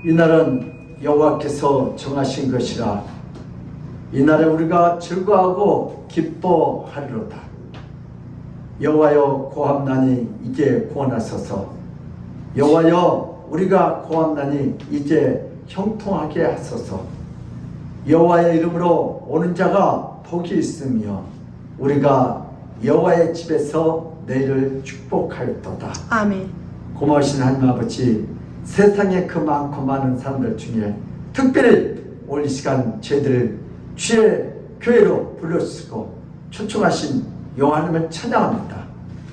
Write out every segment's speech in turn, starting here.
이날은 여호와께서 정하신 것이라. 이날에 우리가 즐거워하고 기뻐하리로다. 여호와여, 고함나니 이제 구원하소서. 여호와여, 우리가 고함나니 이제 형통하게 하소서. 여호와의 이름으로 오는 자가 복이 있으며 우리가 여호와의 집에서 내일을 축복하였도다. 아멘. 고마우신 하나님 아버지, 세상에 그 많고 많은 사람들 중에 특별히 오늘 이 시간 저희들을 주의 교회로 불러주시고 초청하신 여호와 하나님을 찬양합니다.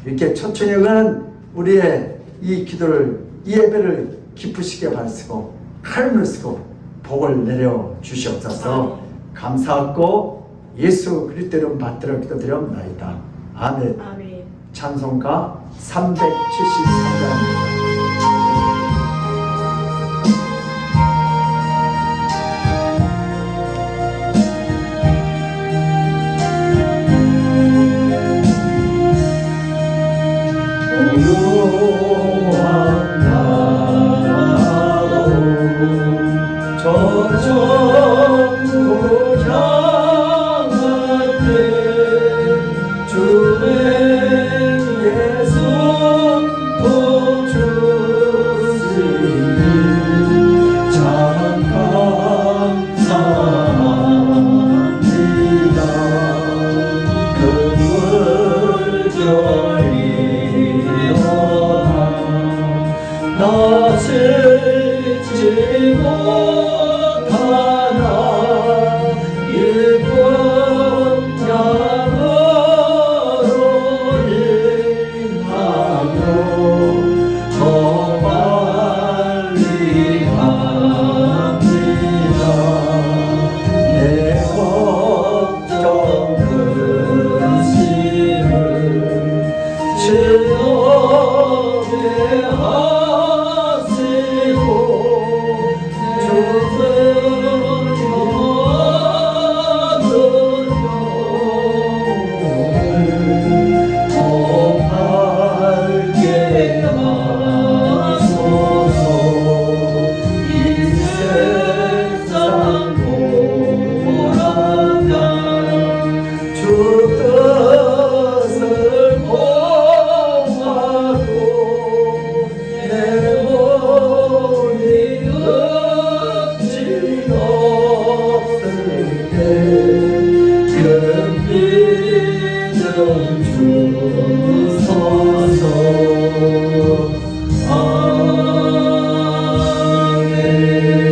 이렇게 초청해 가는 우리의 이 기도를, 이 예배를 기쁘시게 받으시고 칼을 쓰고 복을 내려 주시옵소서. 감사하고 예수 그리스도 이름 받들어 기도드렸나이다. 아멘. 아멘. 찬송가 373장입니다. 더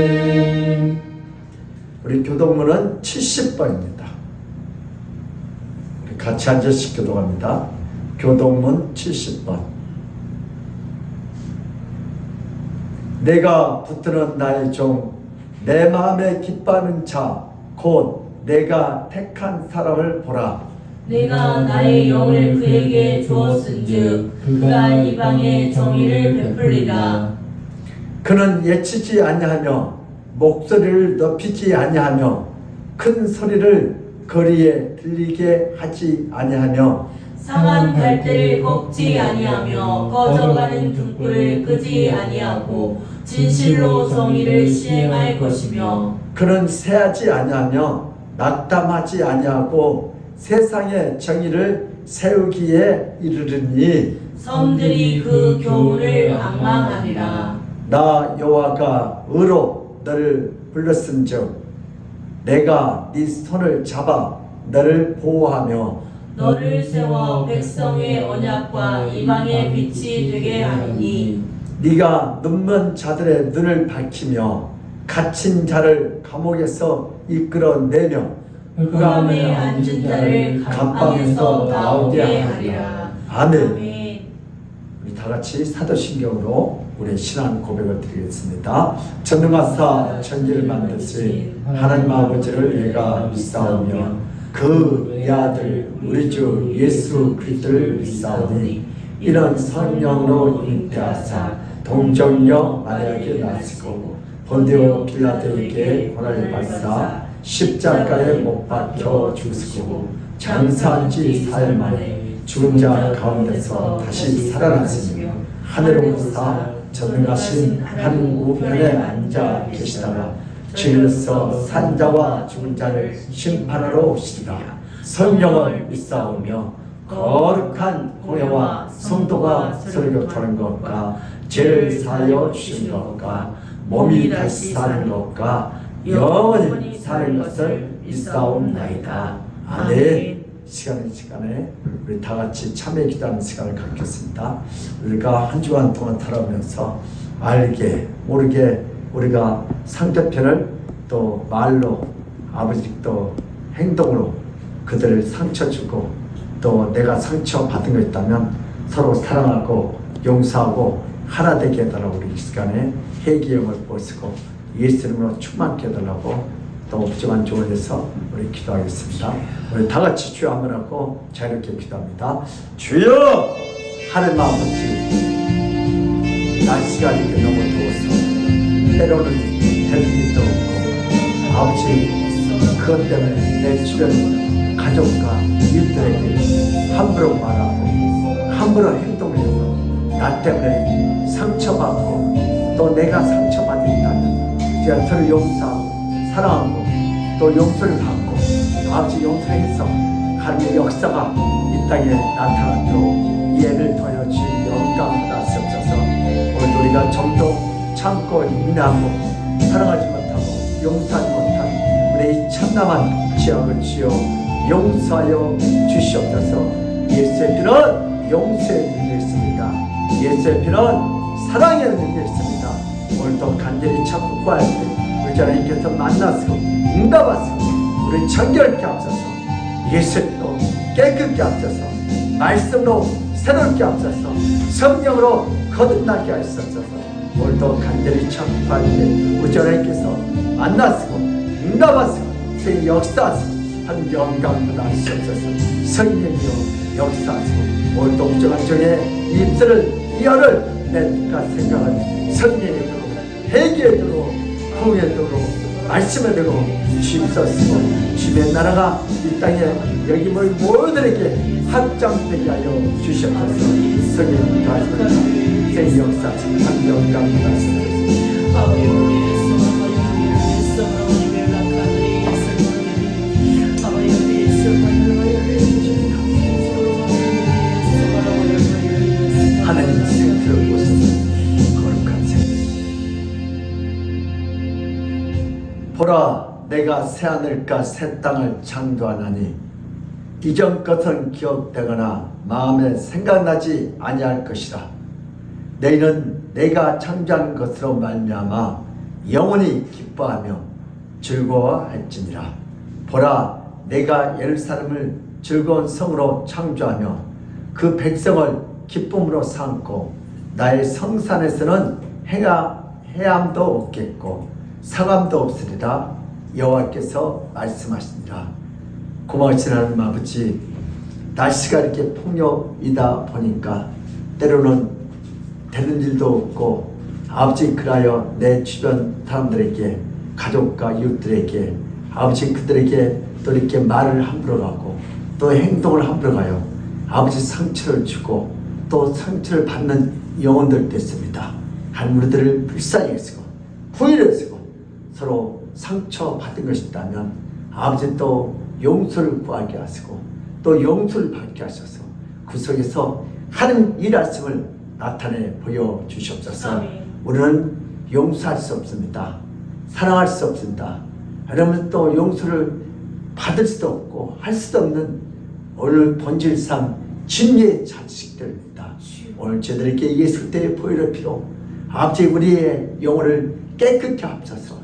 아멘. 우리 교동문은 70번입니다. 우리 같이 앉아서 교동합니다. 교동문 70번. 내가 붙드는 나의 종, 내 마음에 기뻐하는 자, 곧 내가 택한 사람을 보라. 내가 나의 영을 그에게 주었은즉 그가 이방에 정의를 베풀리라. 그는 예치지 아니하며 목소리를 높이지 아니하며 큰 소리를 거리에 들리게 하지 아니하며 상한 갈대를 꺾지 아니하며 꺼져가는 등불을 끄지 아니하고 진실로 정의를 시행할 것이며 그는 세하지 아니하며 낙담하지 아니하고 세상의 정의를 세우기에 이르르니 섬들이 그 교훈을 앙망하리라. 나 여호와가 의로 너를 불렀은즉 내가 네 손을 잡아 너를 보호하며 너를 세워 백성의 언약과 이방의 빛이 되게 하리니 네가 눈먼 자들의 눈을 밝히며 갇힌 자를 감옥에서 이끌어내며 흑암에 앉은 자를 감방에서 나오게 하리라. 아멘. 우리 다 같이 사도신경으로 우리의 신앙 고백을 드리겠습니다. 전능하사 천지를 만드신 하나님 아버지를 내가 믿사오며 그 내 아들 우리 주 예수 그리스도를 믿사오니 이는 성령으로 잉태하사 동정녀 마리아에게 나시고 본디오 빌라도에게 고난을 받사 십자가에 못 박혀 죽으시고 장사한 지 사흘 만에 죽은 자 가운데서 다시 살아났으며 하늘로 오사 전능하신 하늘 우편에 앉아 계시다가 주일로서 산자와 죽은 자를 심판하러 오시리라. 성령을 믿사오며 거룩한 공예와 성도가 서로 교통하는 것과 죄를 사하여 주신 것과 몸이 다시 사는 것과 영원히 사는 것을 믿사옵나이다. 아멘. 시간에 우리 다 같이 참여 기도하는 시간을 갖겠습니다. 우리가 한 주간 동안 살아오면서 알게 모르게 우리가 상대편을 또 말로 아버지 또 행동으로 그들을 상처 주고 또 내가 상처 받은 거 있다면 서로 사랑하고 용서하고 하나 되게 해달라고 우리 이 시간에 회개의 영을 보시고 예수 이름으로 충만케 해달라고 또 부정한 조언에서 우리 기도하겠습니다. 우리 다 같이 주여 한번 하고 자유롭게 기도합니다. 주여 하나님 아버지 날씨가 이렇게 너무 더워서 때로는 헬기도 없고 아버지 그것 때문에 내 주변 가족과 이웃들에게 함부로 말하고 함부로 행동해서 나 때문에 상처받고 또 내가 상처받았다면 제가 서로 용서하고 사랑하고 또 용서를 받고 아버지 용서해서 하나님의 역사가 이 땅에 나타나도록 이해를 더하여 주신 영광 받으시옵소서. 오늘 우리가 좀 더 참고 인내하고 사랑하지 못하고 용서하지 못한 우리 이 참남한 지역을 주여 용서하여 주시옵소서. 예수의 피는 용서의 능력이 있습니다. 예수의 피는 사랑의 능력이 있습니다. 오늘도 간절히 찾고 구할 때 우리 하나님께서 만나시고 응답하시고 우리 정결케 하옵소서. 예수의 피로 깨끗게 하옵소서. 말씀으로 새롭게 하옵소서. 성령으로 거듭나게 하옵소서. 오늘도 간절히 찾고 구할 때 우리 하나님께서 만나시고 응답하시고 새 역사하시고 한 영광보다 하시옵소서. 성령이여 역사하시고 오늘도 옥정한 종의 입술을 이어를 내가 생각하는 성령의 도로 회개의 도로 공의 도로 말씀의 도로 주옵소서. 주의 나라가 이 땅에 여기 모인 모두에게 확장되게 하여 주시옵소서. 성령님 도와주옵소서. 새 역사하시고 한 영광보다 하시옵소서. 하나님 생수를 보소서. 거룩한 생 보라 내가 새하늘과 새 땅을 창조하나니 이전 것은 기억되거나 마음에 생각나지 아니할 것이라. 너희는 내가 창조한 것으로 말미암아 영원히 기뻐하며 즐거워할지니라. 보라, 내가 예루살렘을 즐거운 성으로 창조하며 그 백성을 기쁨으로 삼고 나의 성산에서는 해함도 없겠고 상함도 없으리라. 여호와께서 말씀하시니라. 고마우신 하나님 아버지, 날씨가 이렇게 폭력이다 보니까 때로는 되는 일도 없고 아버지, 그라여 내 주변 사람들에게, 가족과 이웃들에게, 아버지, 그들에게 또 이렇게 말을 함부로 하고 또 행동을 함부로 가요. 아버지, 상처를 주고 또 상처를 받는 영혼들도 있습니다. 하나님, 우리들을 불쌍히 여기시고 후회를 여기시고 서로 상처받은 것이 있다면 아버지 또 용서를 구하게 하시고 또 용서를 받게 하셔서 그 속에서 하나님 일하심을 나타내 보여주시옵소서. 아멘. 우리는 용서할 수 없습니다. 사랑할 수 없습니다. 여러분, 또 용서를 받을 수도 없고 할 수도 없는 오늘 본질상 진리의 자식들입니다. 오늘 저들에게 예수 때의 보혈의 피로 아버지, 우리의 영혼을 깨끗게 합소서,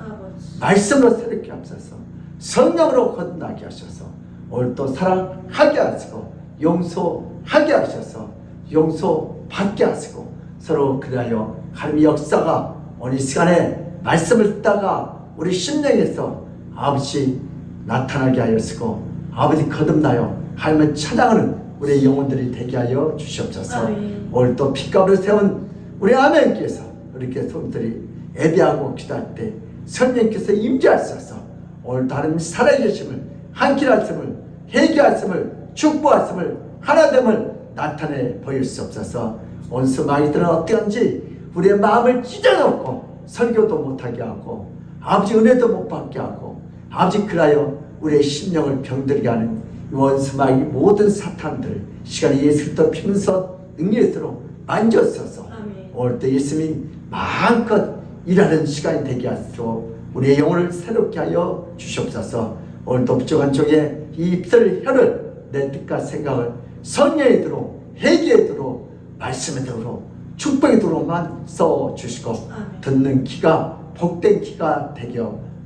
말씀으로 새롭게 합소서, 성령으로 거듭나게 하셔서 오늘 또 사랑하게 하시고 용서하게 하셔서 용서받게 하시고 서로 그리하여 하나님의 역사가 오늘 이 시간에 말씀을 듣다가 우리 심령에서 아버지 나타나게 하였고 아버지 거듭나요 하나님을 찬양하는 우리의 영혼들이 되게 하여 주시옵소서. 아멘. 오늘 또 핏값을 세운 우리 아멘께서 이렇게 성들이 예배하고 기도할 때 성령께서 임재하셔서 오늘 하나님 살아계심을, 한길하심을, 회개하심을, 축복하심을, 하나됨을 나타내 보일 수 없어서 온수마귀들은 어떠한지 우리의 마음을 찢어놓고 설교도 못하게 하고 아버지 은혜도 못 받게 하고 아버지 그라여 우리의 심령을 병들게 하는 원수마귀 모든 사탄들 시간에 예수를 더 피면서 능력으로 만졌어서 오늘 또 예수님이 마음껏 일하는 시간이 되게 하시고 우리의 영혼을 새롭게 하여 주시옵소서. 오늘도 부족한 쪽에 이 입술 혀를 내 뜻과 생각을 성령에 들어 회개에 들어 말씀에 들어 축복에 들어만 써 주시고 듣는 귀가 복된 귀가 되게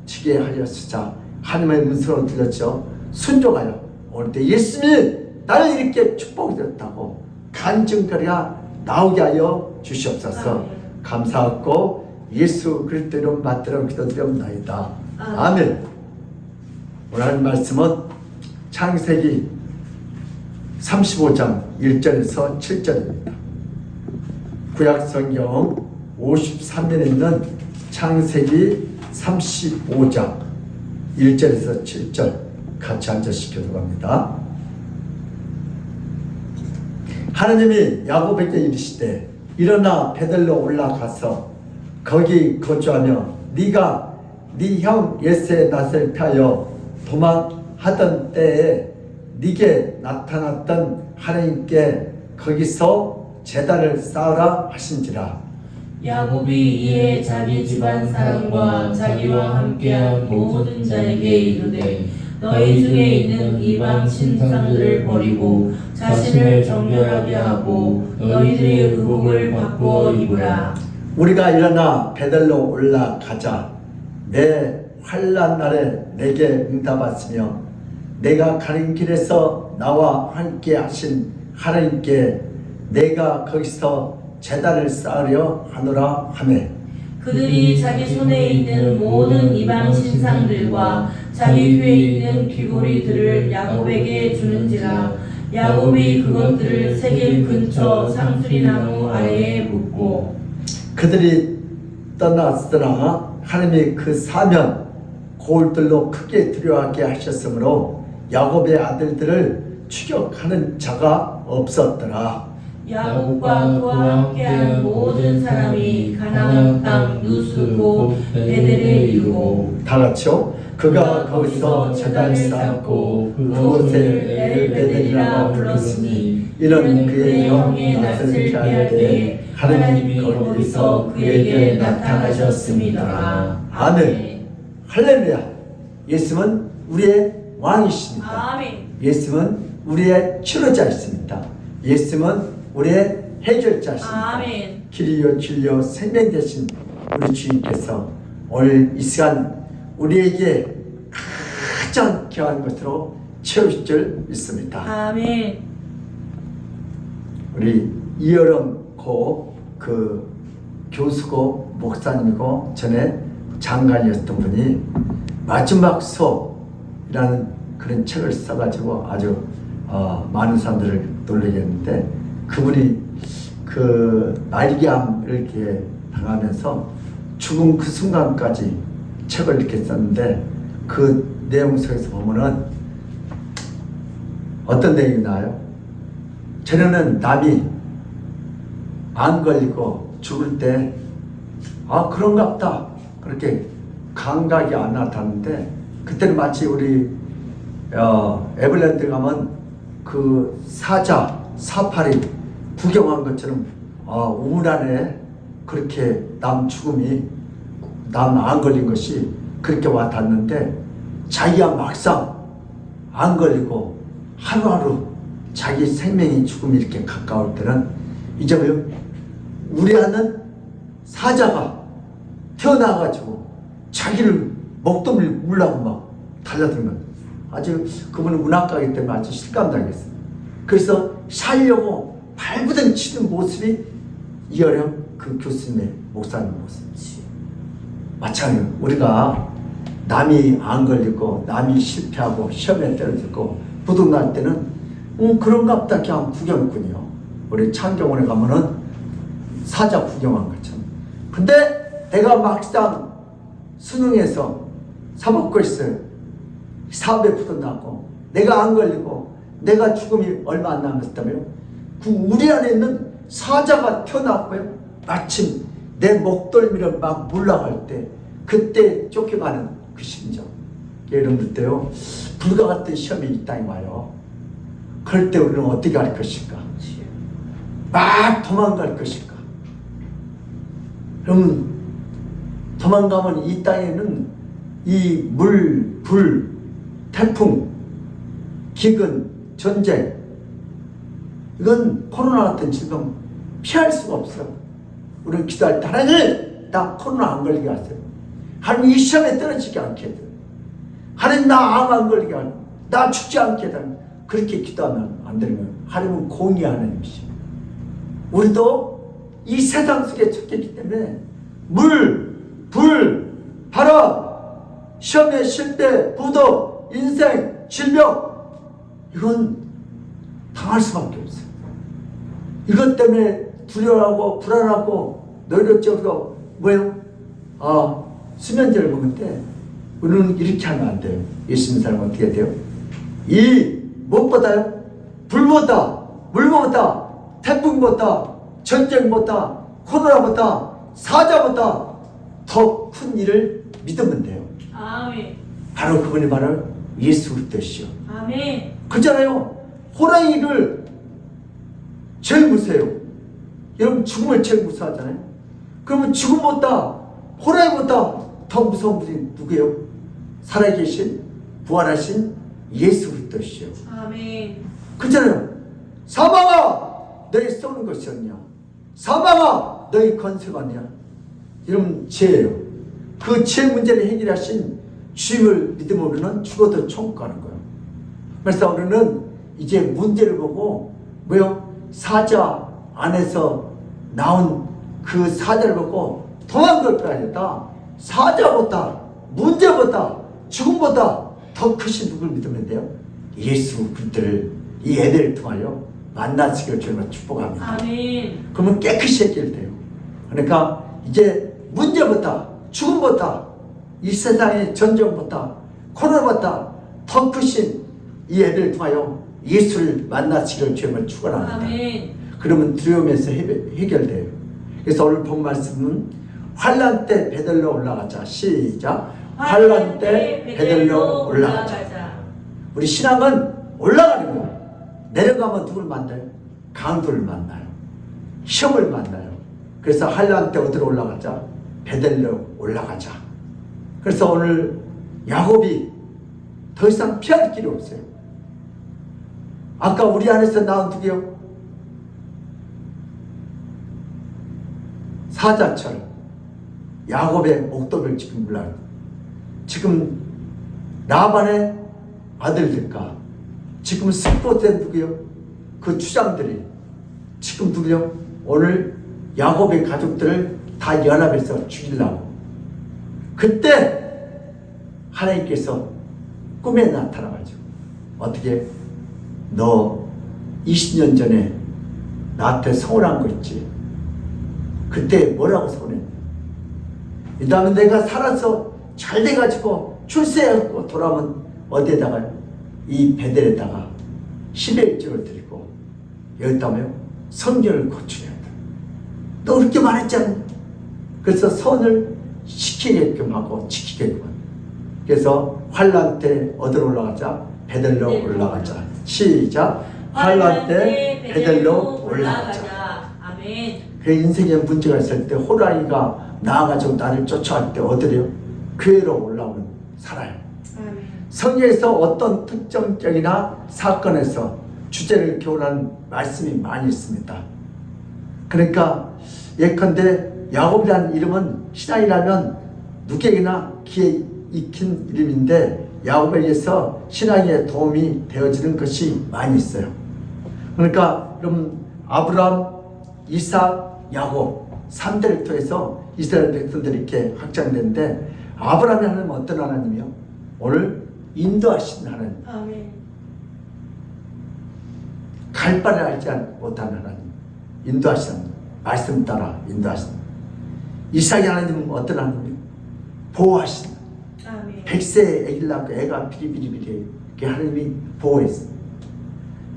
지게 하였으자 하나님의 문서로 들렸죠. 순종하여 오늘도 예수님이 나를 이렇게 축복이 되었다고 간증거리가 나오게 하여 주시옵소서. 감사하고 예수 그리스도 이름 받들어 기도드리옵나이다. 아멘. 오늘 하는 말씀은 창세기 35장 1절에서 7절입니다. 구약성경 53면에 있는 창세기 35장 1절에서 7절 같이 앉아서 교독합니다. 하나님이 야곱에게 이르시되 일어나 베들로 올라가서 거기 거주하며 네가 네 형 예세의 낯을 펴여 도망하던 때에 네게 나타났던 하나님께 거기서 제단을 쌓으라 하신지라. 야곱이 이에 자기 집안 사람과 자기와 함께한 모든 자에게 이르되 너희 중에 있는 이방 신상들을 버리고 자신을 정결하게 하고 너희들의 의복을 바꾸어 입으라. 우리가 일어나 베들로 올라가자. 내 환난 날에 내게 응답하시며 내가 가는 길에서 나와 함께 하신 하나님께 내가 거기서 제단을 쌓으려 하노라 하매 그들이 자기 손에 있는 모든 이방 신상들과 자기 귀에 있는 귀고리들을 야곱에게 주는지라. 야곱이 그것들을 세겜 근처 상수리나무 아래에 묻고 그들이 떠났으나 하나님이 그 사면 고울들로 크게 두려워하게 하셨으므로 야곱의 아들들을 추격하는 자가 없었더라. 야곱과 그와 함께한 모든 사람이 가나안 땅 누스 곧 베델에 이르고 다 같이요. 그가 거기서 제단을 쌓고 그곳을 엘베델이라 불렀으니 이는 그의 영의 낯을 피할 때 하나님이 거기서 그에게 나타나셨습니다. 아멘. 할렐루야. 예수는 우리의 왕이십니다. 아멘. 예수는 우리의 치료자이십니다. 예수는 우리의 해결자십니다. 아멘. 길이요 진리요 생명 되신 우리 주님께서 오늘 이 시간 우리에게 가장 귀한 것으로 채우실 줄 믿습니다. 아멘. 우리 이여름 그 교수고 목사님이고 전에 장관이었던 분이 마지막 수업이라는 그런 책을 써가지고 아주 많은 사람들을 놀라게 했는데, 그분이 그 말기암을 이렇게 당하면서 죽은 그 순간까지 책을 이렇게 썼는데, 그 내용 속에서 보면은 어떤 내용이 나와요? 전에는 남이 안 걸리고 죽을 때 그런갑다 그렇게 감각이 안 나타났는데, 그때는 마치 우리 에버랜드 가면 그 사파리 구경한 것처럼 우물 안에 그렇게 남 죽음이 남 안 걸린 것이 그렇게 와 닿는데, 자기가 막상 안 걸리고 하루하루 자기 생명이 죽음이 이렇게 가까울 때는 이제 우리 안은 사자가 태어나가지고 자기를 목덜미 물라고 막 달려들면 아주 그분은 문학가이기 때문에 아주 실감나겠어요. 그래서 살려고 발부둥 치는 모습이 이어령 그 교수님의 목사님 모습. 마찬가지로 우리가 남이 안 걸리고 남이 실패하고 시험에 떨어지고 부둥날 때는 그런갑다 그냥 구경꾼이요. 우리 창경원에 가면은 사자 구경한 것처럼. 근데 내가 막상 수능에서 사먹고 있어요. 사업에 부둥나고 내가 안 걸리고 내가 죽음이 얼마 안 남았다며 그 우리 안에 있는 사자가 튀어나왔고요. 마침 내 목덜미를 막 물러갈 때 그때 쫓겨가는 그 심정. 여러분들 때요, 불과 같은 시험이 이 땅에 와요. 그럴 때 우리는 어떻게 할 것인가? 막 도망갈 것인가? 그럼 도망가면 이 땅에는 이 물, 불, 태풍, 기근, 전쟁, 이건 코로나 같은 질병 피할 수가 없어. 우리는 기도할 때 하나님 나 코로나 안 걸리게 하세요. 하나님 이 시험에 떨어지게 않게 해줘. 하나님 나 암 안 걸리게 하세요. 나 죽지 않게 해줘. 그렇게 기도하면 안 되는 거예요. 하나님은 공의 하나님이시죠. 우리도 이 세상 속에 쫓겼기 때문에 물, 불, 바람, 시험에 실패, 부도, 인생, 질병, 이건 당할 수밖에 없어요. 이것 때문에 두려워하고 불안하고 노력적으로 뭐예요? 수면제를 먹을 때 우리는 이렇게 하면 안 돼요. 예수 믿는 사람은 어떻게 돼요? 이 무엇보다요? 불보다, 물보다, 태풍보다, 전쟁보다, 코로나보다, 사자보다 더 큰 일을 믿으면 돼요. 아멘. 바로 그분이 바로 예수 그리스도시요. 아멘. 그잖아요. 호랑이를 제일 무서워요. 여러분 죽음을 제일 무서워하잖아요. 그러면 죽음보다 호랑이보다 더 무서운 분이 누구예요? 살아계신 부활하신 예수 그리스도시요. 아멘. 그잖아요. 사망아 너희 쏘는 것이었냐? 사망아 너희 건세가냐? 여러분 죄예요. 그 죄 문제를 해결하신 주님을 믿으면 우리는 죽어도 천국 가는 거예요. 그래서 우리는 이제 문제를 보고 뭐요? 사자 안에서 나온 그 사자를 보고 도망갈 거 아니다. 사자보다 문제보다 죽음보다 더 크신 누구를 믿으면 돼요? 예수 그리스도를 이 애들을 통하여 만나시길 주님을 축복합니다. 아멘. 그러면 깨끗이 해결돼요. 그러니까 이제 문제보다 죽음보다 이 세상의 전쟁보다 코로나보다 더 크신 이 애들을 통하여 예수를 만나시길 주님을 축원합니다. 아멘. 그러면 두려움에서 해결돼요. 그래서 오늘 본 말씀은 환난 때 베들로 올라가자. 시작. 환난 때 베들로 올라가자. 우리 신앙은 올라가는 거예요. 내려가면 누굴 만나요? 강도를 만나요. 시험을 만나요. 그래서 환난 때 어디로 올라가자? 베들로 올라가자. 그래서 오늘 야곱이 더 이상 피할 길이 없어요. 아까 우리 안에서 나온 누구요? 사자처럼 야곱의 목도를 지금 물라. 지금 라반의 아들들과 지금 스포된 누구요? 그 추장들이 지금 누구요? 오늘 야곱의 가족들을 다 연합해서 죽이려고. 그때 하나님께서 꿈에 나타나가지고 어떻게 너 20년 전에 나한테 서운한 거 있지? 그때 뭐라고 서운했냐? 이 다음에 내가 살아서 잘 돼가지고 출세하고 돌아오면 어디에다가 이 베델에다가 시베일증을 드리고 여기다면 성전을 건축해야 돼. 너 그렇게 말했잖아. 그래서 선을 시키게끔 하고 지키게끔. 그래서 환란 때 어디로 올라가자? 베델로 올라가자. 시작. 환란 때 베델로 올라가자. 아멘. 그 인생에 문제가 있을 때 호랑이가 나와가지고 나를 쫓아갈 때 어디래요? 교회로 올라오는 살아요. 아멘. 성경에서 어떤 특정적이나 사건에서 주제를 교훈하는 말씀이 많이 있습니다. 그러니까 예컨대 야곱이라는 이름은 신앙이라면 누구에게나 귀에 익힌 이름인데 야곱에 의해서 신앙에 도움이 되어지는 것이 많이 있어요. 그러니까 그럼 아브라함, 이삭, 야곱 3대를 통해서 이스라엘 백성들이 이렇게 확장되는데 아브라함의 하나님은 어떤 하나님이요? 오늘 인도하시는 하나님. 아멘. 갈 바를 알지 못하는 하나님. 인도하시는 하나님. 말씀 따라 인도하시는 하나님. 이삭의 하나님은 어떤 하나님이요? 보호하시는 아멘. 100세에 애기를 낳고 애가 비리비리비리 그 하나님이 보호했어요.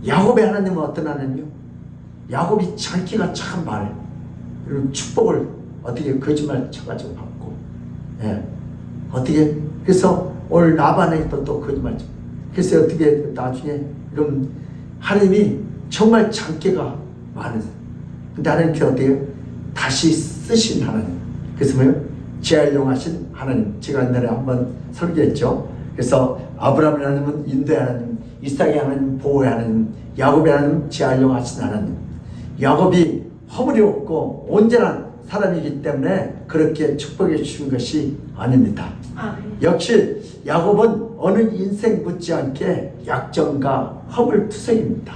야곱의 하나님은 어떤 하나님이요? 야곱이 장기가 참 많아요. 그리고 축복을 어떻게 거짓말 쳐가지고 받고, 예. 어떻게, 그래서 오늘 라반에 또 거짓말 쳐. 그래서 어떻게 나중에 이런 하나님이 정말 장기가 많으세요. 근데 하나님께 어때요? 다시 쓰신 하나님. 그래서 뭐예요? 재활용하신 하나님. 제가 옛날에 한번 설교했죠. 그래서 아브라함의 하나님은 인도의 하나님, 이삭의 하나님, 보호의 하나님, 야곱의 하나님, 재활용하신 하나님. 야곱이 허물이 없고 온전한 사람이기 때문에 그렇게 축복해 주신 것이 아닙니다. 아멘. 역시 야곱은 어느 인생 못지않게 약점과 허물투성입니다.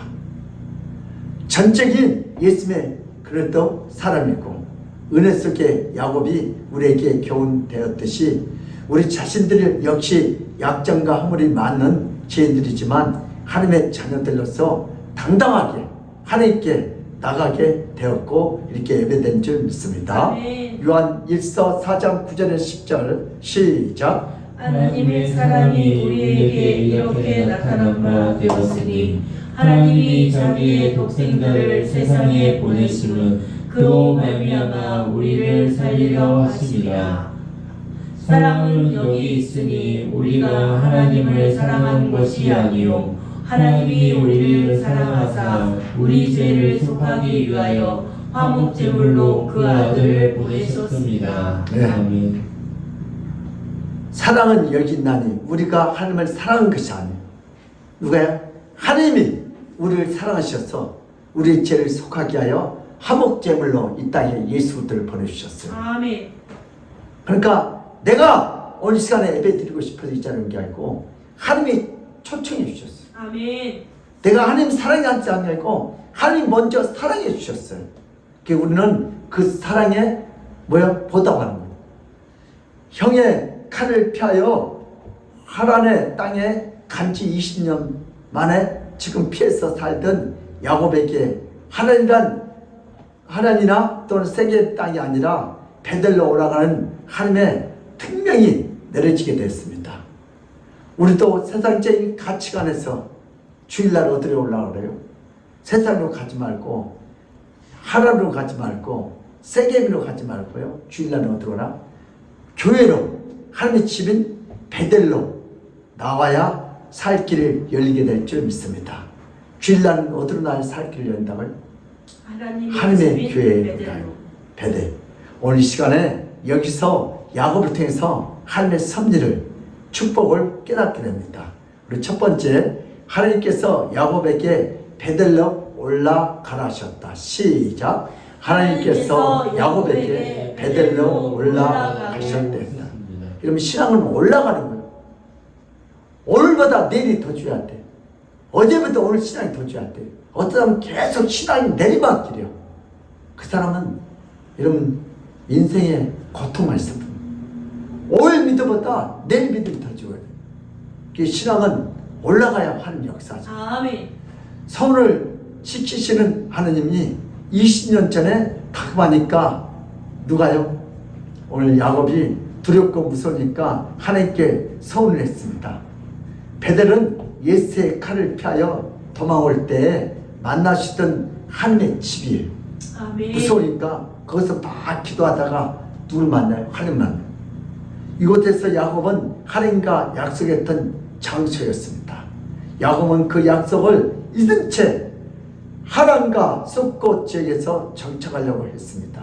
전적인 예수님의 그래도 사람이고 은혜 속에 야곱이 우리에게 교훈되었듯이 우리 자신들 역시 약점과 허물이 많은 죄인들이지만 하나님의 자녀들로서 당당하게 하나님께 나가게 되었고 이렇게 예배된 줄 믿습니다. 아멘. 요한 1서 4장 9절에 10절 시작. 하나님의 사랑이 우리에게 이렇게 나타난 바 되었으니 하나님이 자기의 독생자를 세상에 보내심은 그로 말미암아 우리를 살리려 하심이라. 사랑은 여기 있으니 우리가 하나님을 사랑한 것이 아니요 하나님이 우리를 사랑하사 우리 죄를 속하기 위하여 화목제물로 그 아들을 보내셨습니다. 네. 아멘. 사랑은 여기 있나니 우리가 하나님을 사랑한 것이 아니에요. 누가요? 하나님이 우리를 사랑하셔서 우리의 죄를 속하게 하여 화목제물로 이 땅에 예수를 보내주셨어요. 아멘. 그러니까 내가 오늘 시간에 예배 드리고 싶어서 이 자리에 온 게 아니고 하나님이 초청해 주셨어요. 아멘. 내가 하나님 사랑하지 않냐고 하나님 먼저 사랑해 주셨어요. 우리는 그 사랑에 보답하는 거예요. 형의 칼을 피하여 하란의 땅에 간지 20년 만에 지금 피해서 살던 야곱에게 하란이나 또는 세계 땅이 아니라 베델로 올라가는 하나님의 특명이 내려지게 됐습니다. 우리도 세상적인 가치관에서 주일날 어디로 올라가래요? 세상으로 가지 말고 하란으로 가지 말고 세겜으로 가지 말고요. 주일날 어디로 오나? 교회로 하나님의 집인 베델로 나와야 살 길을 열리게 될 줄 믿습니다. 주일날은 어디로 나야 살 길을 열린다고요? 하나님의 교회에 베델. 오늘 이 시간에 여기서 야곱을 통해서 하나님의 섭리를 축복을 깨닫게 됩니다. 우리 첫 번째, 하나님께서 야곱에게 베델로 올라가라 하셨다. 시작. 하나님께서 야곱에게 베델로 올라가셨대. 그러면 신앙은 올라가는 거예요. 오늘보다 내일이 더 줘야 돼. 어제부터 오늘 신앙이 더 줘야 돼. 어떤 사람은 계속 신앙이 내리막길이에요. 그 사람은 여러분 인생에 고통만 있어도 오늘 믿음보다 내일 믿음이 더 줘야 돼. 그 신앙은 올라가야 하는 역사죠. 아멘. 선을 지키시는 하느님이 20년 전에 다급하니까 누가요? 오늘 야곱이 두렵고 무서우니까 하나님께 서운을 했습니다. 베델은 예수의 칼을 피하여 도망올 때 만나시던 하나님의 집이에요. 아멘. 무서우니까 거기서 막 기도하다가 누굴 만나요? 하나님 만나요. 이곳에서 야곱은 하나님과 약속했던 장소였습니다. 야곱은 그 약속을 잊은 채 하란과 숲꽃 지역에서 정착하려고 했습니다.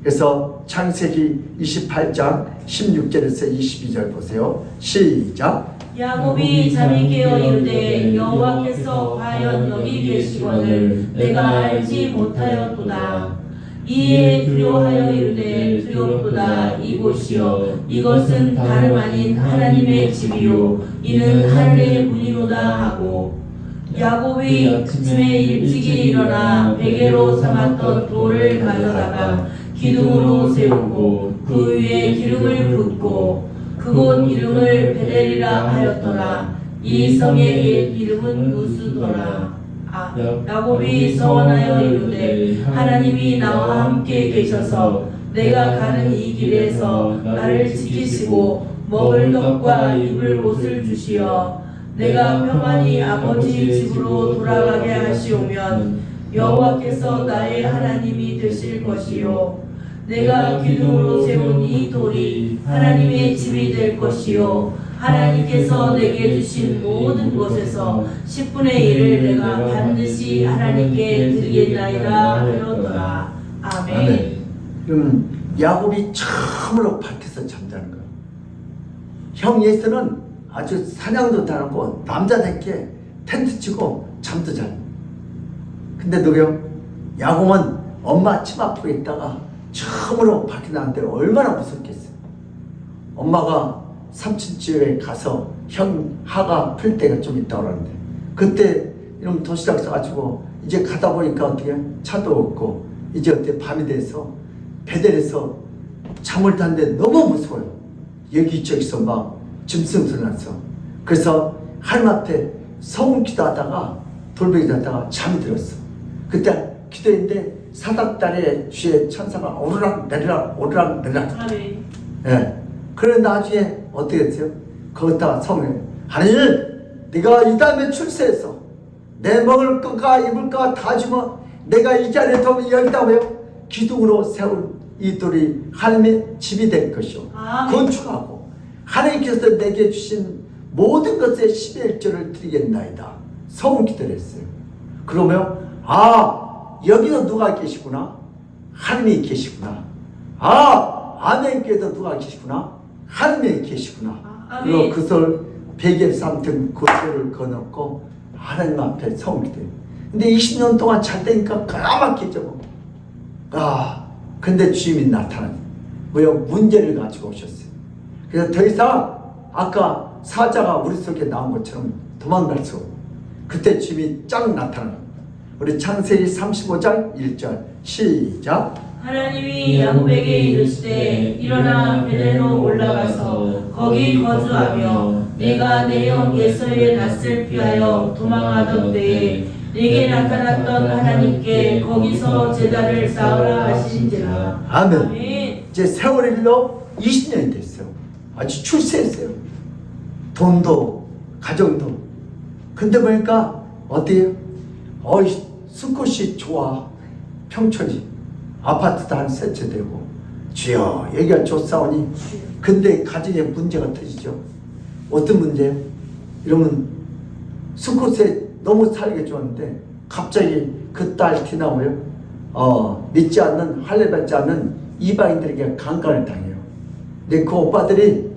그래서 창세기 28장 16절에서 22절 보세요. 시작. 야곱이 잠이 깨어 이르되 여호와께서 과연 여기 계시거늘 내가 알지 못하였도다. 이에 두려워하여 이르되 두렵도다. 이곳이여 이것은 다름 아닌 하나님의 집이요 이는 하늘의 문이로다 하고 야곱이 아침에 일찍이 일어나 베개로 삼았던 돌을 가져다가 기둥으로 세우고 그 위에 기름을 붓고 그곳 이름을 베델이라 하였더라. 이 성의 옛 이름은 누스더라. 야곱이 서원하여 이르되 하나님이 나와 함께 계셔서 내가 가는 이 길에서 나를 지키시고 먹을 떡과 입을 옷을 주시어 내가 평안히 아버지 집으로 돌아가게 하시오면 여호와께서 나의 하나님이 되실 것이요 내가 기둥으로 세운 이 돌이 하나님의 집이 될 것이요 하나님께서 내게 주신 모든 곳에서 10분의 1을 내가 반드시 하나님께 드리겠나이다 하였더라. 아멘. 그럼 야곱이 처음으로 밭에서 잠자는 거예요. 형 예수는 아주 사냥도 잘하고 남자답게 텐트 치고 잠도 잘. 근데 누구요? 야곱은 엄마 침 앞에 있다가 처음으로 밖에 나왔는데 얼마나 무섭겠어요. 엄마가 삼촌 집에 가서 형 하가 풀 때가 좀 있다고 그러는데 그때 이런 도시락 싸가지고 이제 가다 보니까 어떻게 차도 없고 이제 어떻게 밤이 돼서 베델에서 잠을 잤는데 너무 무서워요. 여기저기서 막 짐승 소리 났어. 그래서 하나님 앞에 성은 기도하다가 돌베기 하다가 잠이 들었어. 그때 기도했는데 사닥다리에 주의 천사가 오르락 내리락 오르락 내리락. 아멘. 예. 그래 나중에 어떻게 했어요? 거기다가 성에 하나님 네가 이 다음에 출세해서 내 먹을 것과 입을 것 다 주면 내가 이 자리에 두면 여기다 왜요? 기둥으로 세운 이 돌이 하나님의 집이 될 것이요 건축하고 하나님께서 내게 주신 모든 것의 11조를 드리겠나이다. 성은 기도를 했어요. 그러면 여기도 누가 계시구나. 하나님이 계시구나. 아멘께도 누가 계시구나. 하나님이 계시구나. 그리고 그걸 베개 삼튼 그 돌을 거놓고 하나님 앞에 성을 기도해요. 근데 20년 동안 잘 되니까 까맣게 져고 근데 주님이 나타나요. 왜요? 문제를 가지고 오셨어요. 그래서 더 이상 아까 사자가 우리 속에 나온 것처럼 도망갈 수 없어요. 그때 주님이 쫙 나타나요. 우리 창세기 35장 1절 시작. 하나님이 야곱에게 이르시되 일어나 베델로 올라가서 거기 거주하며 내가 내 형 예서의 낯을 피하여 도망하던 때에 내게 나타났던 하나님께 거기서 제단을 쌓으라 하신지라. 아멘. 아멘. 이제 세월이 흘러 20년이 됐어요. 아주 출세했어요. 돈도 가정도. 근데 보니까 어때요? 숲꽃이 좋아. 평촌이 아파트도 한 세채 되고 주여 여기가 좋사오니. 근데 가정에 문제가 터지죠. 어떤 문제예요? 이러면 숲꽃에 너무 살기 좋았는데 갑자기 그 딸 티나무요 믿지 않는 할례받지 않는 이방인들에게 강간을 당해요. 근데 그 오빠들이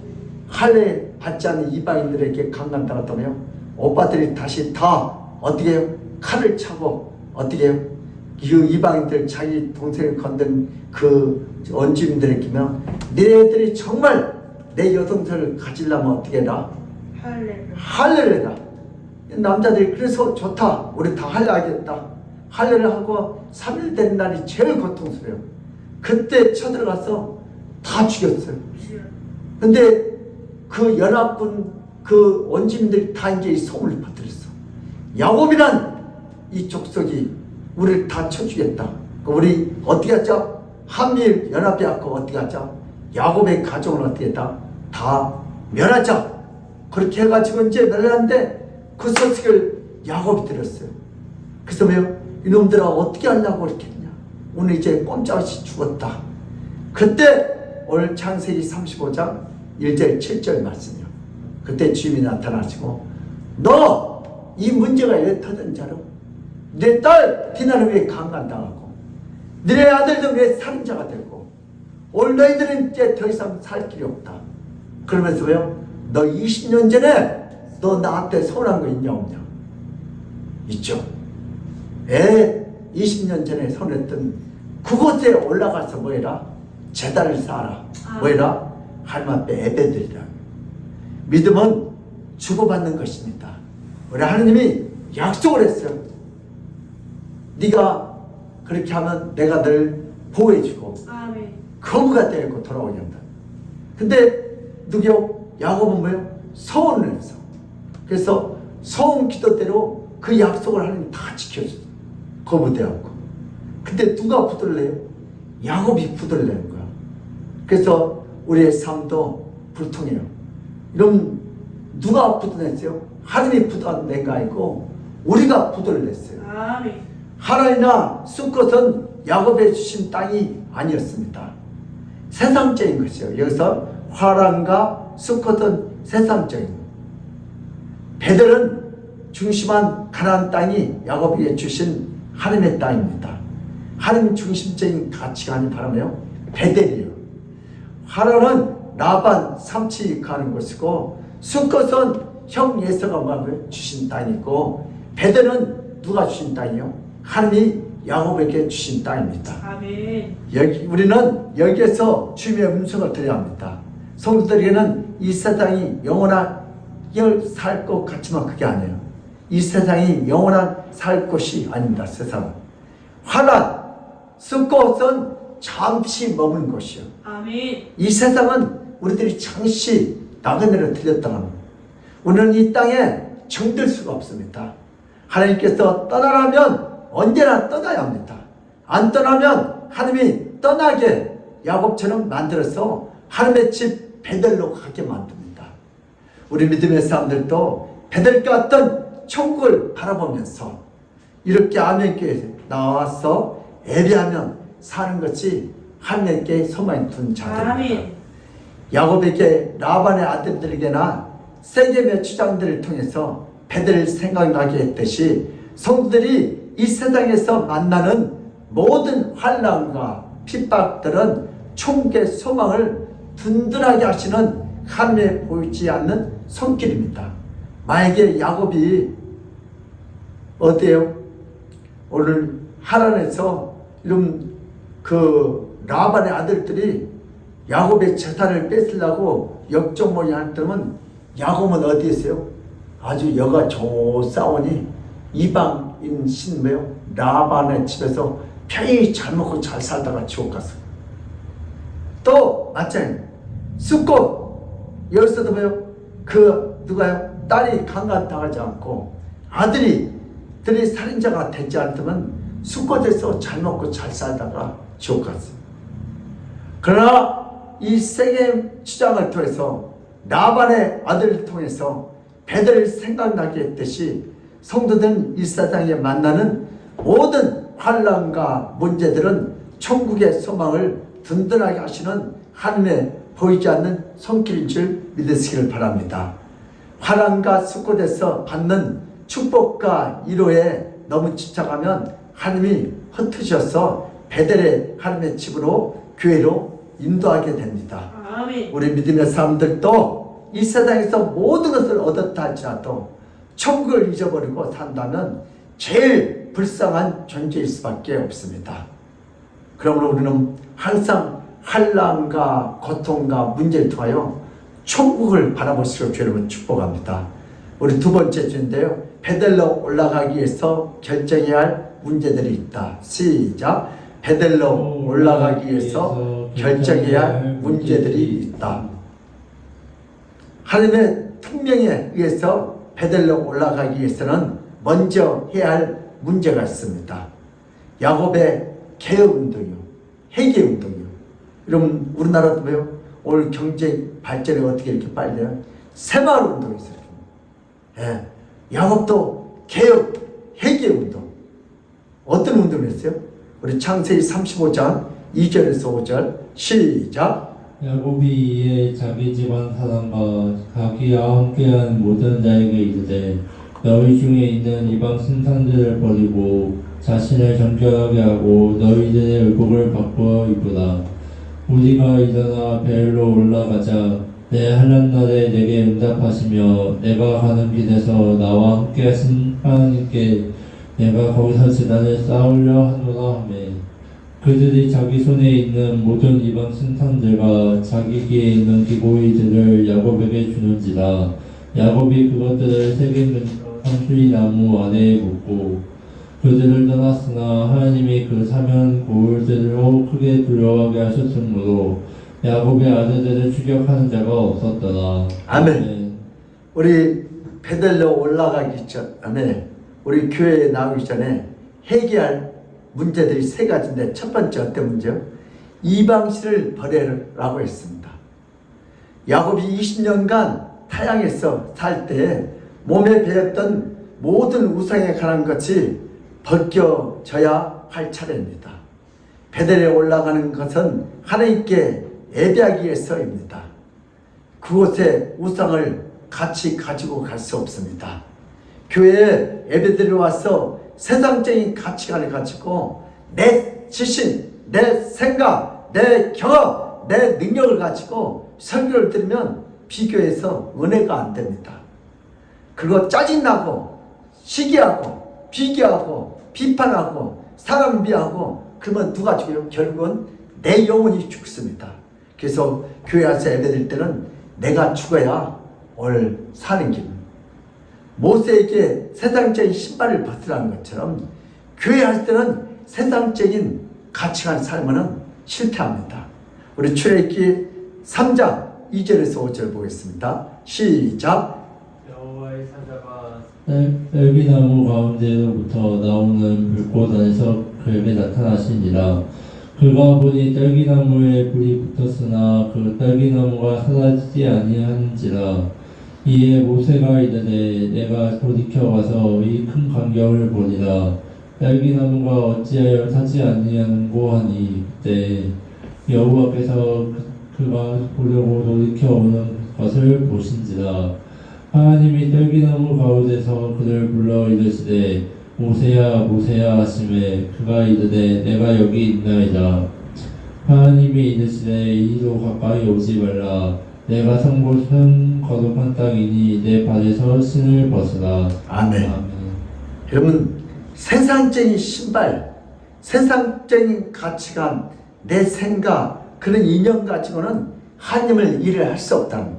할례 받지 않는 이방인들에게 강간 당했다며 오빠들이 다시 다 어떻게 해요? 칼을 차고 어떻게 해요? 이방인들 자기 동생을 건든 그 원주민들에게면 너희들이 정말 내 여동생을 가지려면 어떻게 해라? 할례를 해라. 남자들이 그래서 좋다. 우리 다 할례하겠다. 할례를 하고 3일 된 날이 제일 고통스러워요. 그때 쳐들어가서 다 죽였어요. 근데 그 연합군 그 원주민들이 다 이제 이 소문을 퍼뜨렸어. 야곱이란 이 족속이 우리를 다 쳐주겠다. 우리 어떻게 하죠? 한미일 연합해갖고 어떻게 하죠? 야곱의 가족을 어떻게 했다? 다 멸하자. 그렇게 해가지고 이제 멸하는데 그 소식을 야곱이 들었어요. 그래서 왜요? 이놈들아 어떻게 하려고 그렇게 했냐? 오늘 이제 꼼짝없이 죽었다. 그때 오늘 창세기 35장 1절 7절 말씀이요. 그때 주님이 나타나시고 너 이 문제가 왜 터진 자로? 내 딸 디나는 왜 강간당하고 너네 아들도 왜 살인자가 되고 오늘 너희들은 이제 더 이상 살 길이 없다. 그러면서 왜요? 너 20년 전에 너 나한테 서운한 거 있냐 없냐? 있죠. 20년 전에 서운했던 그곳에 올라가서 뭐해라? 제단을 쌓아라. 뭐해라? 하나님 앞에 예배드리라. 믿음은 주고받는 것입니다. 우리 하나님이 약속을 했어요. 네가 그렇게 하면 내가 널 보호해주고 거부가 되고 돌아오게 한다. 근데 누구요? 야곱은 뭐예요? 서원을 했어. 그래서 서원 기도대로 그 약속을 하나님 다 지켜줬어. 거부되었고. 근데 누가 부도를 내요? 야곱이 부도를 내는 거야. 그래서 우리의 삶도 불통해요. 이런 누가 부도 냈어요? 하나님이 부도 낸 거 아니고 우리가 부도를 냈어요. 하란이나 숫것은 야곱에 주신 땅이 아니었습니다. 세상적인 것이요. 여기서 하란과 숫것은 세상적인 것. 베델은 중심한 가나안 땅이 야곱에게 주신 하나님의 땅입니다. 하나님 중심적인 가치관이 바로 뭐예요? 베델이에요. 하란은 라반 삼촌이 가는 곳이고 숫것은 형 예서가 뭐라고요? 주신 땅이고 베델은 누가 주신 땅이요? 하나님이 야곱에게 주신 땅입니다. 아멘. 우리는 여기에서 주님의 음성을 들어야 합니다. 성도들에게는 이 세상이 영원한 살 것 같지만 그게 아니에요. 이 세상이 영원한 살 곳이 아닙니다. 세상은 환란, 숫것은 잠시 머문 곳이요. 아멘. 이 세상은 우리들이 잠시 나그네로 들렸다는 겁니다. 우리는 이 땅에 정들 수가 없습니다. 하나님께서 떠나라면 언제나 떠나야 합니다. 안 떠나면 하나님이 떠나게 야곱처럼 만들어서 하나님의 집 베델로 가게 만듭니다. 우리 믿음의 사람들도 베델과 같은 천국을 바라보면서 이렇게 아멘교회에 나와서 예배하면 사는 것이 하나님께 소망이 둔 자들입니다. 야곱에게 라반의 아들들에게나 세겜의 주장들을 통해서 베델을 생각나게 했듯이 성도들이 이 세상에서 만나는 모든 환난과 핍박들은 천국의 소망을 든든하게 하시는 하나님의 보이지 않는 손길입니다. 만약에 야곱이 어때요? 오늘 하란에서 이런 그 라반의 아들들이 야곱의 재산을 뺏으려고 역정모의 할 때면 야곱은 어디에 있어요? 아주 여가 좋사오니 이방인 신매요 라반의 집에서 편히 잘 먹고 잘 살다가 지옥 갔어요. 또 마찬가지 숫꽃 여기서도 뭐요? 그 누가요? 딸이 강간당하지 않고 아들이 살인자가 되지 않으면 숫꽃에서 잘 먹고 잘 살다가 지옥 갔어요. 그러나 이 세겜 주장을 통해서 라반의 아들을 통해서 베델을 생각나게 했듯이 성도들은 이 세상에 만나는 모든 환난과 문제들은 천국의 소망을 든든하게 하시는 하나님의 보이지 않는 손길인 줄 믿으시기를 바랍니다. 환난과 숫곳에서 받는 축복과 위로에 너무 집착하면 하나님이 흩으셔서 베델의 하나님의 집으로 교회로 인도하게 됩니다. 아멘. 우리 믿음의 사람들도 이 세상에서 모든 것을 얻었다 할지라도 천국을 잊어버리고 산다면 제일 불쌍한 존재일 수밖에 없습니다. 그러므로 우리는 항상 환난과 고통과 문제를 통하여 천국을 바라볼수록 주님은 축복합니다. 우리 두 번째 주인데요. 베델로 올라가기 위해서 결정해야 할 문제들이 있다. 시작. 베델로 올라가기 위해서 결정해야 할 문제들이 있다. 하나님의 특명에 의해서 베델로 올라가기 위해서는 먼저 해야 할 문제가 있습니다. 야곱의 개혁운동이요, 회개운동이요. 여러분 우리나라도 왜요? 오늘 경제 발전이 어떻게 이렇게 빨리 돼요? 새마을운동이 있어요. 예, 야곱도 개혁, 회개운동. 어떤 운동을 했어요? 우리 창세기 35장 2절에서 5절 시작. 야곱이 이에 자기 집안 사람과 자기와 함께한 모든 자에게 이르되 너희 중에 있는 이방 신상들을 버리고 자신을 정결하게 하고 너희들의 의복을 바꾸어 입으라. 우리가 일어나 베엘로 올라가자. 내 환난날에 내게 응답하시며 내가 가는 길에서 나와 함께 하신 하나님께 내가 거기서 제단을 쌓으려 하노라 하매 그들이 자기 손에 있는 모든 이방 신상들과 자기 귀에 있는 기고이들을 야곱에게 주는지라. 야곱이 그것들을 새긴 상수리 나무 아래에 묻고 그들을 떠났으나 하나님이 그 사면 고울들로 크게 두려워하게 하셨으므로 야곱의 아들들을 추격하는 자가 없었더라. 아멘. 우리 베델로 올라가기 전에 우리 교회에 나오기 전에 해결할 문제들이 세 가지인데 첫 번째 어떤 문제요? 이방신을 버리라고 했습니다. 야곱이 20년간 타향에서 살 때 몸에 배었던 모든 우상에 관한 것이 벗겨져야 할 차례입니다. 베델에 올라가는 것은 하나님께 예배하기 위해서입니다. 그곳에 우상을 같이 가지고 갈 수 없습니다. 교회에 예배드리러 와서 세상적인 가치관을 가지고 내 지식, 내 생각, 내 경험, 내 능력을 가지고 설교를 들으면 비교해서 은혜가 안 됩니다. 그리고 짜증나고 시기하고 비교하고 비판하고 사람 비하고 그러면 누가 죽여요? 결국은 내 영혼이 죽습니다. 그래서 교회 와서 예배드릴 때는 내가 죽어야 오늘 사는 길. 모세에게 세상적인 신발을 벗으라는 것처럼 교회 할 때는 세상적인 가치관 삶은 실패합니다. 우리 출애굽기 3장 2절에서 5절 보겠습니다. 시작. 여호와의 사자가 딸기나무 가운데로부터 나오는 불꽃 안에서 그에게 나타나시니라. 그가 보니 딸기나무에 불이 붙었으나 그 딸기나무가 사라지지 아니하는지라. 이에 모세가 이르되 내가 돌이켜 가서 이 큰 광경을 보리라. 딸기나무가 어찌하여 타지 아니하는고 하니 그때 여호와께서 그가 보려고 돌이켜 오는 것을 보신지라. 하나님이 딸기나무 가운데서 그를 불러 이르시되 모세야 모세야 하시매 그가 이르되 내가 여기 있나이다. 하나님이 이르시되 이리로 가까이 오지 말라. 내가 선 곳은 거룩한 땅이니 내 발에서 신을 벗으라. 아멘. 아멘. 여러분 세상적인 신발, 세상적인 가치관, 내 생각 그런 인연 가지고는 하나님을 일을 할 수 없다는 거예요.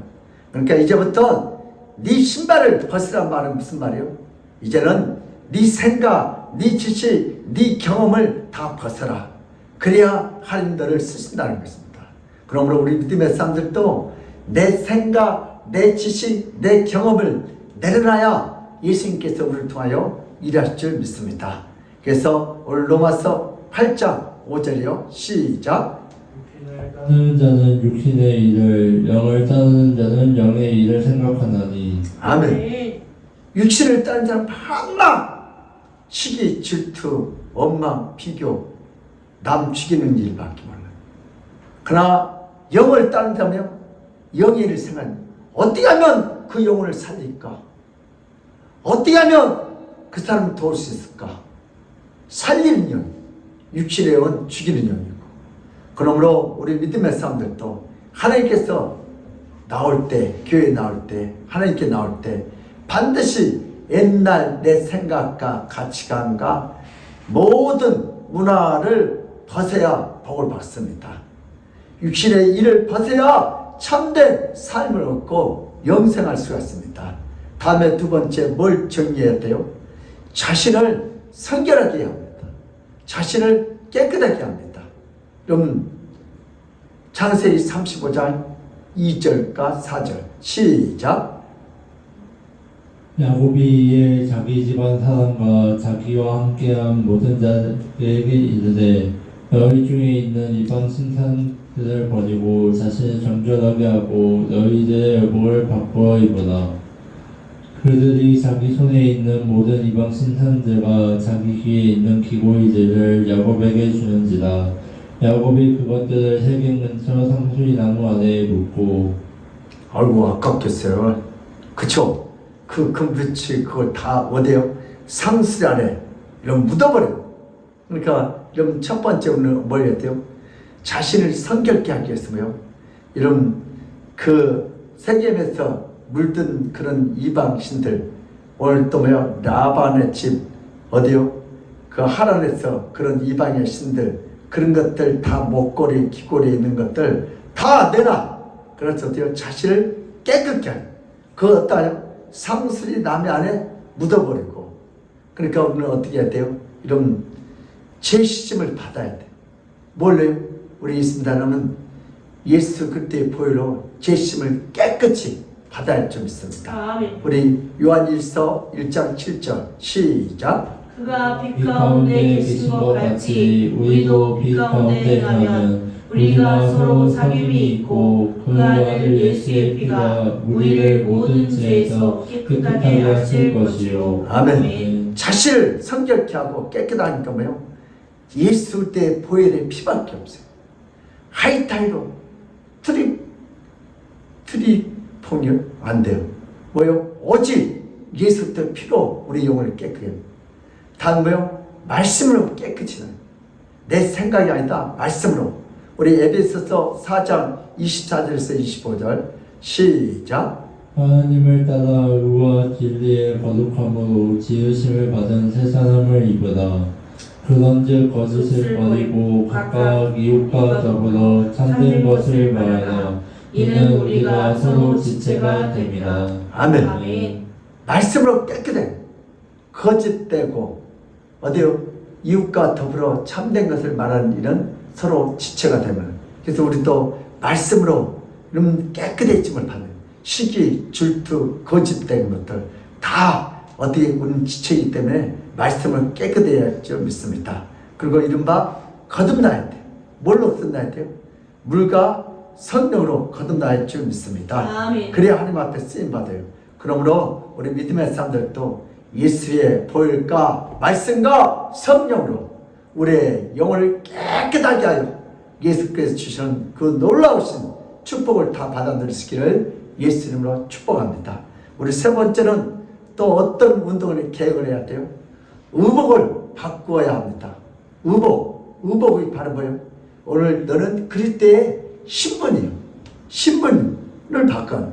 그러니까 이제부터 네 신발을 벗으란 말은 무슨 말이에요? 이제는 네 생각, 네 지식, 네 경험을 다 벗어라. 그래야 하나님 너를 쓰신다는 것입니다. 그러므로 우리 믿음의 사람들도 내 생각, 내 지식, 내 경험을 내려놔야 예수님께서 우리를 통하여 일하실 줄 믿습니다. 그래서 오늘 로마서 8장 5절이요. 시작. 따르는 자는 육신의 일을, 영을 따르는 자는 영의 일을 생각하나니. 아멘. 육신을 따르는 자는 항상 시기, 질투, 원망, 비교, 남 죽이는 일밖에 몰라요. 그러나 영을 따르는 자면 영의 일을 생각합니다. 어떻게 하면 그 영혼을 살릴까? 어떻게 하면 그 사람을 도울 수 있을까? 살리는 영, 육신의 영은 죽이는 영이고. 그러므로 우리 믿음의 사람들도 하나님께서 나올 때, 교회에 나올 때, 하나님께 나올 때 반드시 옛날 내 생각과 가치관과 모든 문화를 벗어야 복을 받습니다. 육신의 일을 벗어야 참된 삶을 얻고 영생할 수가 있습니다. 다음에 두 번째 뭘 정리해야 돼요? 자신을 성결하게 해야 합니다. 자신을 깨끗하게 합니다. 그럼 창세기 35장 2절과 4절 시작. 야곱이 이에 자기 집안 사람과 자기와 함께한 모든 자에게 이르되 너희 중에 있는 이방 신상들을 버리고 자신을 정결하게 하고 너희들의 의복을 바꾸어 입으라. 그들이 자기 손에 있는 모든 이방 신상들과 자기 귀에 있는 기고이들을 야곱에게 주는지라. 야곱이 그것들을 세겜 근처 상수리 나무 아래에 묻고. 아이고 아깝겠어요. 그쵸? 그 금붙이 그걸 다 어디요? 상수리 안에 이런 묻어버려요. 그러니까 이런 첫 번째는 뭘 해야 돼요? 자신을 성결케 하기 위해서요. 이런 그 세겜에서 물든 그런 이방신들 오늘 또 뭐요? 라반의 집 어디요? 그 하란에서 그런 이방의 신들 그런 것들 다 목걸이 귀걸이 있는 것들 다 내놔. 그래서 어때요? 자신을 깨끗게 하는 그 어떠요? 상수리 나무 안에 묻어버리고. 그러니까 우리는 어떻게 해야 돼요? 이런 제시심을 받아야 돼. 뭘요? 우리 예수님은 예수 그리스도의 보혈로 제시심을 깨끗이 받아야 할 점 있습니다. 아멘. 우리 요한일서 1장 7절 시작. 그가 빛 가운데 계신 것 같이 우리도 빛 가운데 가면 우리가 서로 사귐이 있고 그 아들 예수의 피가 우리를 모든 죄에서 깨끗하게 하실 것이요. 아멘. 자신을 성결케 하고 깨끗하니까 뭐요? 예수 때 보혈의 피밖에 없어요. 하이타이로 트리퐁이 안 돼요. 뭐요? 오직 예수 때 피로 우리 영혼을 깨끗해. 단 뭐요? 말씀으로 깨끗이 나요. 내 생각이 아니다. 말씀으로. 우리 에베소서 4장 24절에서 25절 시작. 하나님을 따라 의와 진리의 거룩함으로 지으심을 받은 새 사람을 입으라. 그런즉 거짓을 버리고 각각 이웃과 더불어 참된 것을 말하라. 이는 우리가 서로 지체가 됨이라. 아멘. 아멘. 말씀으로 깨끗해. 거짓되고 어디요? 이웃과 더불어 참된 것을 말하는 일은 서로 지체가 되면. 그래서 우리 또 말씀으로 이런 깨끗해짐을 받는 시기, 질투, 거짓된 것들 다 어디에 우리는 지체이기 때문에 말씀을 깨끗해야죠 믿습니다. 그리고 이른바 거듭나야 돼. 뭘로 끝나야 돼요? 물과 성령으로 거듭나야 줄 믿습니다. 아멘. 그래야 하나님 앞에 쓰임 받아요. 그러므로 우리 믿음의 사람들도 예수의 보혈과 말씀과 성령으로 우리의 영혼을 깨끗하게 하여 예수께서 주시는 그 놀라우신 축복을 다 받아 누리시기를 예수 이름으로 축복합니다. 우리 세 번째는 또 어떤 운동을 계획을 해야 돼요? 의복을 바꾸어야 합니다. 의복이 바로 뭐예요? 오늘 너는 그리스도의 신분이에요. 신분을 바꿔.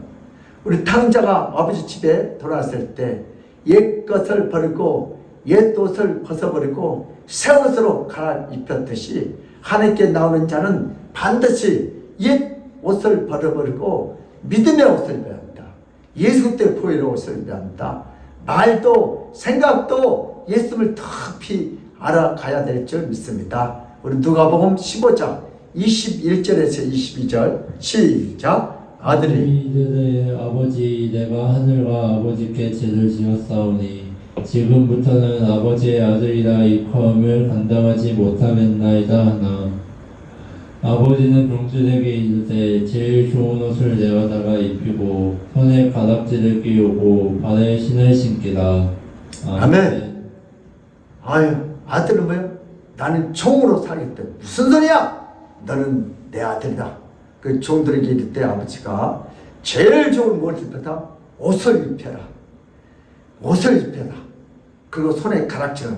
우리 탕자가 아버지 집에 돌아왔을 때 옛 것을 버리고 옛 옷을 벗어버리고 새 옷으로 갈아입혔듯이 하나님께 나오는 자는 반드시 옛 옷을 벗어버리고 믿음의 옷을 입어야 합니다. 예수 때 보혈의 옷을 입어야 합니다. 말도 생각도 예수를 더 깊이 알아가야 될 줄 믿습니다. 우리 누가복음 15장 21절에서 22절 시작. 아들이 이들의 아버지 내가 하늘과 아버지께 죄를 지었사오니 지금부터는 아버지의 아들이라 일컬음을 감당하지 못하겠나이다 하나. 아버지는 종들에게 이르되 제일 좋은 옷을 내어다가 입히고 손에 가락지를 끼우고 발에 신을 신기라. 아멘. 아유, 아들은 뭐예요? 나는 종으로 살겠다. 무슨 소리야? 너는 내 아들이다. 그 종들에게 이를 때 아버지가 제일 좋은 무엇을 입혀라? 옷을 입혀라. 옷을 입혀라. 그리고 손에 가락지는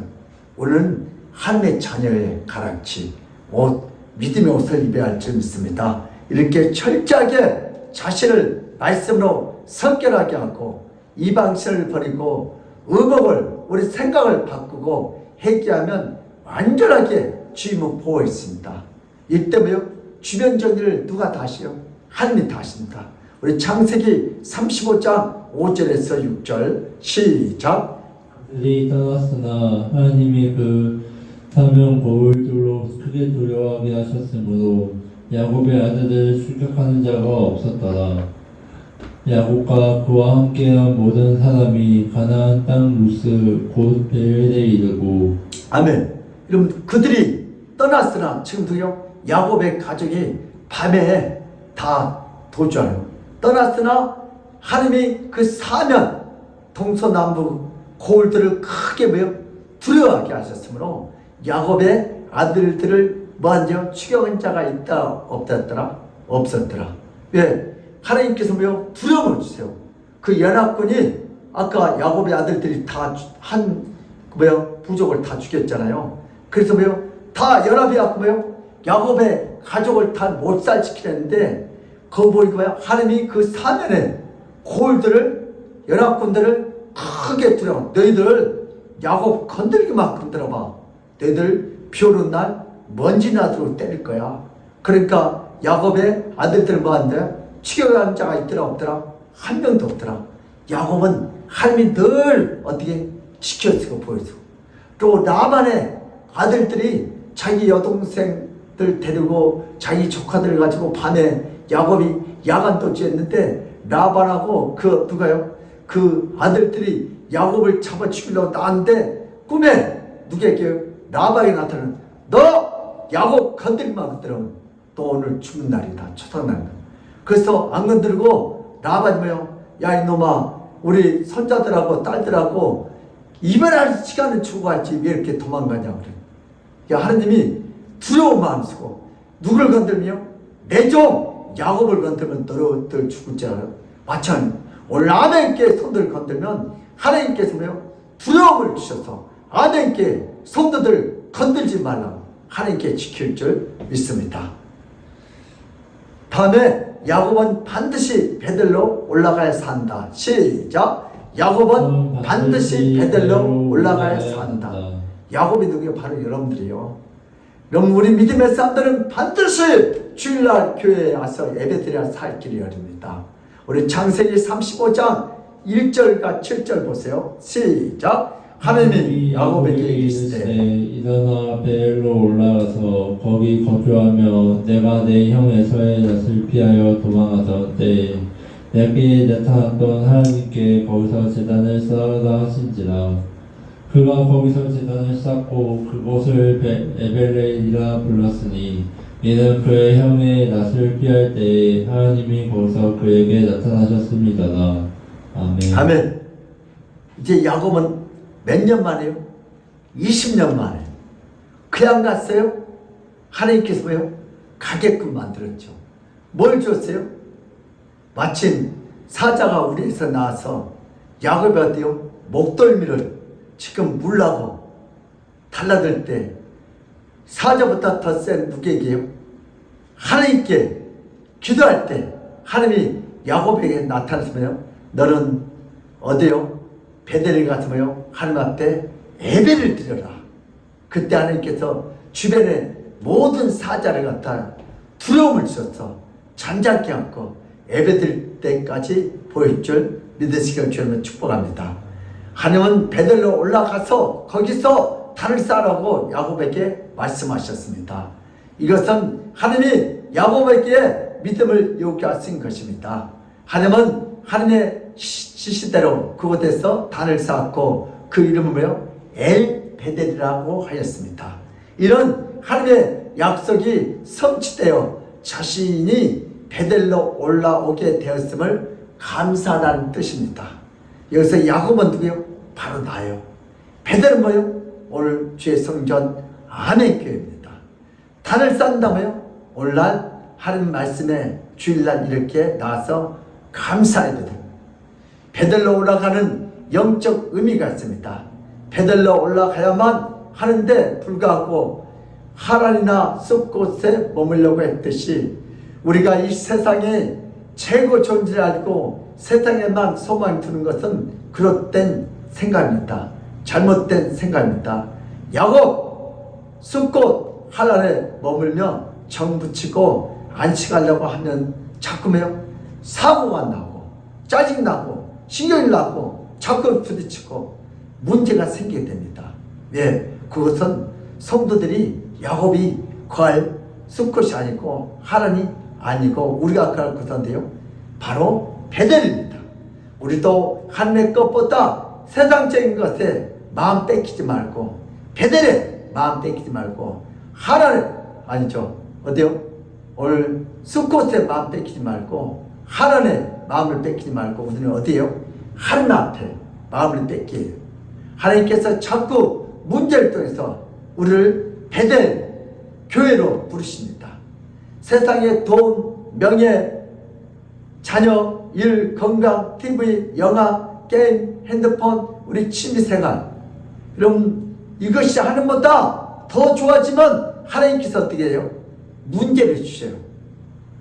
오늘은 하나님의 자녀의 가락지, 옷, 믿음의 옷을 입어야 할 줄 믿습니다. 이렇게 철저하게 자신을 말씀으로 성결하게 하고 이방신을 버리고 의복을 우리 생각을 바꾸고 회개하면 완전하게 주임은 보호했습니다. 이때문에 주변 정리를 누가 다시요? 하나님이 다십니다. 우리 창세기 35장 5절에서 6절 시작. 그들이 떠났으나 하나님이 그 사명 거울들로 크게 두려워하게 하셨으므로 야곱의 아들들을 추격하는 자가 없었더라. 야곱과 그와 함께한 모든 사람이 가나안 땅 루스 곧 베델에 이르고. 아멘. 여러분 그들이 떠났으나 지금도요 야곱의 가족이 밤에 다 도주하여 떠났으나 하나님이 그 사면 동서남북 고을들을 크게 두려워하게 하셨으므로 야곱의 아들들을 먼저 추격한 자가 있다 없었더라? 없었더라. 왜? 하나님께서 두려움을 주세요. 그 연합군이 아까 야곱의 아들들이 다 한 부족을 다 죽였잖아요. 그래서 다 연합이 왔고 야곱의 가족을 다 못살시키려는데 그거 보니까 하나님이 그 사면에 고을들을 연합군들을 크게 두려워. 너희들 야곱 건들기만 건드려봐. 너희들 비 오는 날 먼지 나도록 때릴 거야. 그러니까 야곱의 아들들 뭐한대? 추격한 자가 있더라 없더라? 한 명도 없더라. 야곱은 하나님이 늘 어떻게 지켜주고 보여주고 또 라반의 아들들이 자기 여동생들 데리고 자기 조카들 가지고 밤에 야곱이 야간 도주했는데 라반하고 그 누가요? 그 아들들이 야곱을 잡아 죽이려고 나왔는데 꿈에 누구에게 라반이 나타나는 너 야곱 건들기만 건드리면 너 오늘 죽는 날이다. 초상날이다. 그래서 안 건드리고 라반이 야 이놈아 우리 손자들하고 딸들하고 이별할 시간은 주고 갔지 왜 이렇게 도망가냐 그래. 야 하나님이 두려움 마음이고 누구를 건들며 내 종 야곱을 건들면 너희들 죽을 줄 알아. 마찬가지 오늘 아멘께 손들을 건들면 하나님께서 두려움을 주셔서 아멘께 손들을 건들지 말라 하나님께 지킬 줄 믿습니다. 다음에 야곱은 반드시 베델로 올라가야 산다. 시작. 야곱은 반드시 베델로 올라가야 산다. 야곱이 누구예요? 바로 여러분들이요. 여러분 우리 믿음의 사람들은 반드시 주일날 교회에 와서 예배드려야 살 길이 열립니다. 우리 창세기 35장 1절과 7절 보세요. 시작. 하나님이 야곱에게 이르시되 일어나 베델로 올라가서 거기 거주하며 내가 내 형 에서의 낯을 피하여 도망하던 때에 내게 나타났던 하나님께 거기서 제단을 쌓으라 하신지라. 그가 거기서 제단을 쌓고 그곳을 에벨레이라 불렀으니 이는 그의 형의 낯을 피할 때에 하나님이 거기서 그에게 나타나셨습니다라. 아멘. 아멘. 이제 야곱은 몇 년 만에요? 20년 만에. 그냥 갔어요? 하나님께서 가게끔 만들었죠. 뭘 줬어요? 마침 사자가 우리에서 나와서 야곱이 어때요? 목덜미를 지금 물라고 달라들 때 사자보다 더 센 누구에게요? 하나님께 기도할 때 하나님이 야곱에게 나타나서 너는 어디요? 베델에 가서 하나님 앞에 예배를 드려라. 그때 하나님께서 주변에 모든 사자를 갖다 두려움을 주셔서 잠잠케 하고 예배 드릴 때까지 보일 줄 믿으시길 주님은 축복합니다. 하나님은 베델로 올라가서 거기서 단을 쌓으라고 야곱에게 말씀하셨습니다. 이것은 하나님이 야곱에게 믿음을 요구하신 것입니다. 하나님은 하나님의 지시대로 그곳에서 단을 쌓았고 그 이름은 엘 베델이라고 하였습니다. 이런 하나님의 약속이 성취되어 자신이 베델로 올라오게 되었음을 감사하다는 뜻입니다. 여기서 야곱은 누구요? 바로 나요. 베델은 뭐요? 오늘 주의 성전 아멘교회입니다. 단을 쌓는다며요? 오늘날 하나님 말씀에 주일날 이렇게 나와서 감사해야 됩니다. 베델로 올라가는 영적 의미가 있습니다. 베델로 올라가야만 하는데 불구하고 하란이나 숲곳에 머물려고 했듯이 우리가 이 세상에 최고 존재를 알고 세상에만 소망 두는 것은 그릇된 생각입니다. 잘못된 생각입니다. 야곱 숲꽃 하란에 머물며 정붙이고 안식하려고 하면 자꾸매요 사고가 나고 짜증나고 신경이 나고 자꾸 부딪히고 문제가 생기게 됩니다. 왜? 그것은 성도들이 야곱이 거할 숲꽃이 아니고 하란이 아니고 우리가 아까 그던데요 바로 베델입니다. 우리도 하늘의 것보다 세상적인 것에 마음 뺏기지 말고 베델에 마음 뺏기지 말고 하란에 아니죠 어디요? 오늘 숲꽃에 마음 뺏기지 말고 하란에 마음을 뺏기지 말고 우리는 어디에요? 하나님 앞에 마음을 뺏기에요. 하나님께서 자꾸 문제를 통해서 우리를 베델 교회로 부르십니다. 세상의 돈, 명예, 자녀, 일, 건강, TV, 영화, 게임, 핸드폰, 우리 취미생활 여러분 이것이 하나님보다 더 좋아지면 하나님께서 어떻게 해요? 문제를 주세요.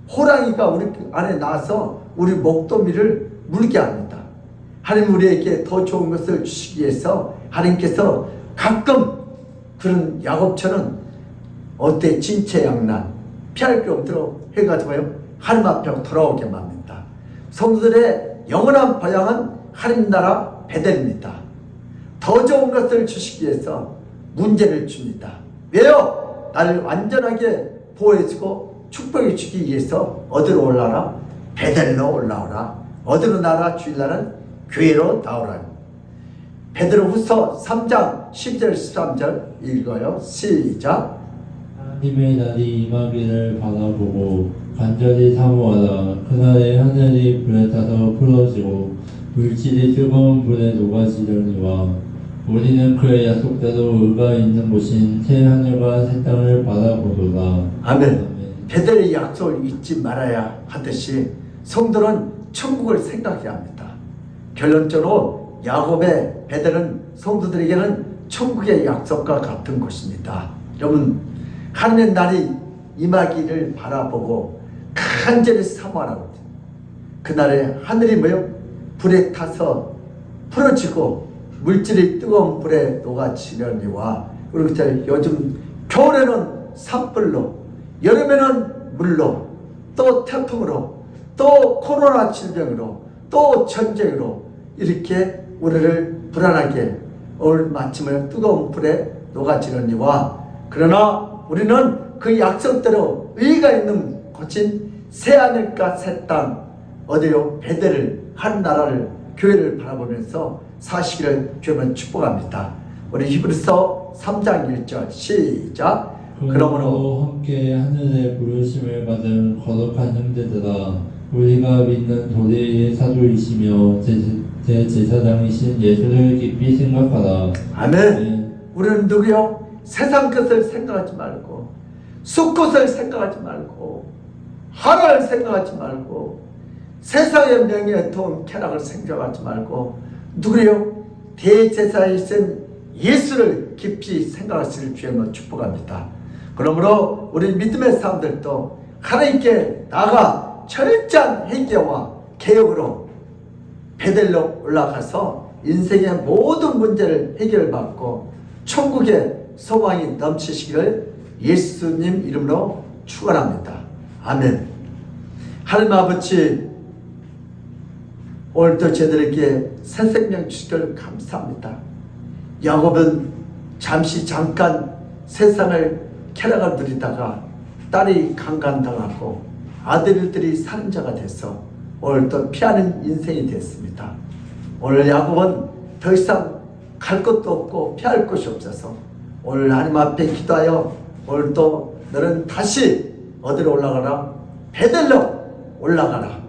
호랑이가 우리 안에 나와서 우리 목도미를 물게 합니다. 하나님 우리에게 더 좋은 것을 주시기 위해서 하나님께서 가끔 그런 야곱처럼 어때 진퇴양난 피할 게 없도록 해가지고요 하나님 앞에 돌아오게 만듭니다. 성도들의 영원한 방향은 하나님 나라 베델입니다. 더 좋은 것을 주시기 위해서 문제를 줍니다. 왜요? 나를 완전하게 보호해주고 축복해 주기 위해서 어디로 올라라? 베델로 올라오라. 어디로 나라 주일날은 교회로 나오라. 베드로후서 3장 12절 13절 읽어요. 시작. 하나님의 날이 임하기를 바라보고 간절히 사모하라. 그날에 하늘이 불에 타서 풀어지고 물질이 뜨거운 불에 녹아지려니와 우리는 그의 약속대로 의가 있는 곳인 새 하늘과 새 땅을 바라보도다. 아멘. 베델의 약속을 잊지 말아야 하듯이 성도는 천국을 생각해야 합니다. 결론적으로 야곱의 베델은 성도들에게는 천국의 약속과 같은 곳입니다. 여러분 하나님의 날이 임하기를 바라보고 간절히 사모하라고. 그날에 하늘이 뭐요? 불에 타서 풀어지고 물질이 뜨거운 불에 녹아지려니와 그리고 요즘 겨울에는 산불로 여름에는 물로 또 태풍으로 또 코로나 질병으로 또 전쟁으로 이렇게 우리를 불안하게 오늘 마침을 뜨거운 불에 녹아지려니와 그러나 우리는 그 약속대로 의의가 있는 곳인 새하늘과 새 땅 어디요? 베델을 한 나라를 교회를 바라보면서 사시기를 주님은 축복합니다. 우리 히브리서 3장 1절 시작. 그러므로 함께 하늘의 부르심을 받은 거룩한 형제들아 우리가 믿는 도리의 사도이시며 대제사장이신 예수를 깊이 생각하라. 아멘. 우리는 누구요? 세상 것을 생각하지 말고 숲것을 생각하지 말고 하나를 생각하지 말고 세상의 명예, 돈, 쾌락을 생각하지 말고 누구요? 대제사이신 예수를 깊이 생각하시는 주님을 축복합니다. 그러므로 우리 믿음의 사람들도 하나님께 나가 철저한 회개와 개혁으로 베델로 올라가서 인생의 모든 문제를 해결받고 천국의 소망이 넘치시기를 예수님 이름으로 축원합니다. 아멘. 하나님 아버지 오늘도 저희들에게 새 생명 주시기를 감사합니다. 야곱은 잠깐 세상을 쾌락을 누리다가 딸이 강간당하고 아들들이 살인자가 돼서 오늘 또 피하는 인생이 됐습니다. 오늘 야곱은 더 이상 갈 곳도 없고 피할 곳이 없어서 오늘 하나님 앞에 기도하여 오늘 또 너는 다시 어디로 올라가라? 베델로 올라가라.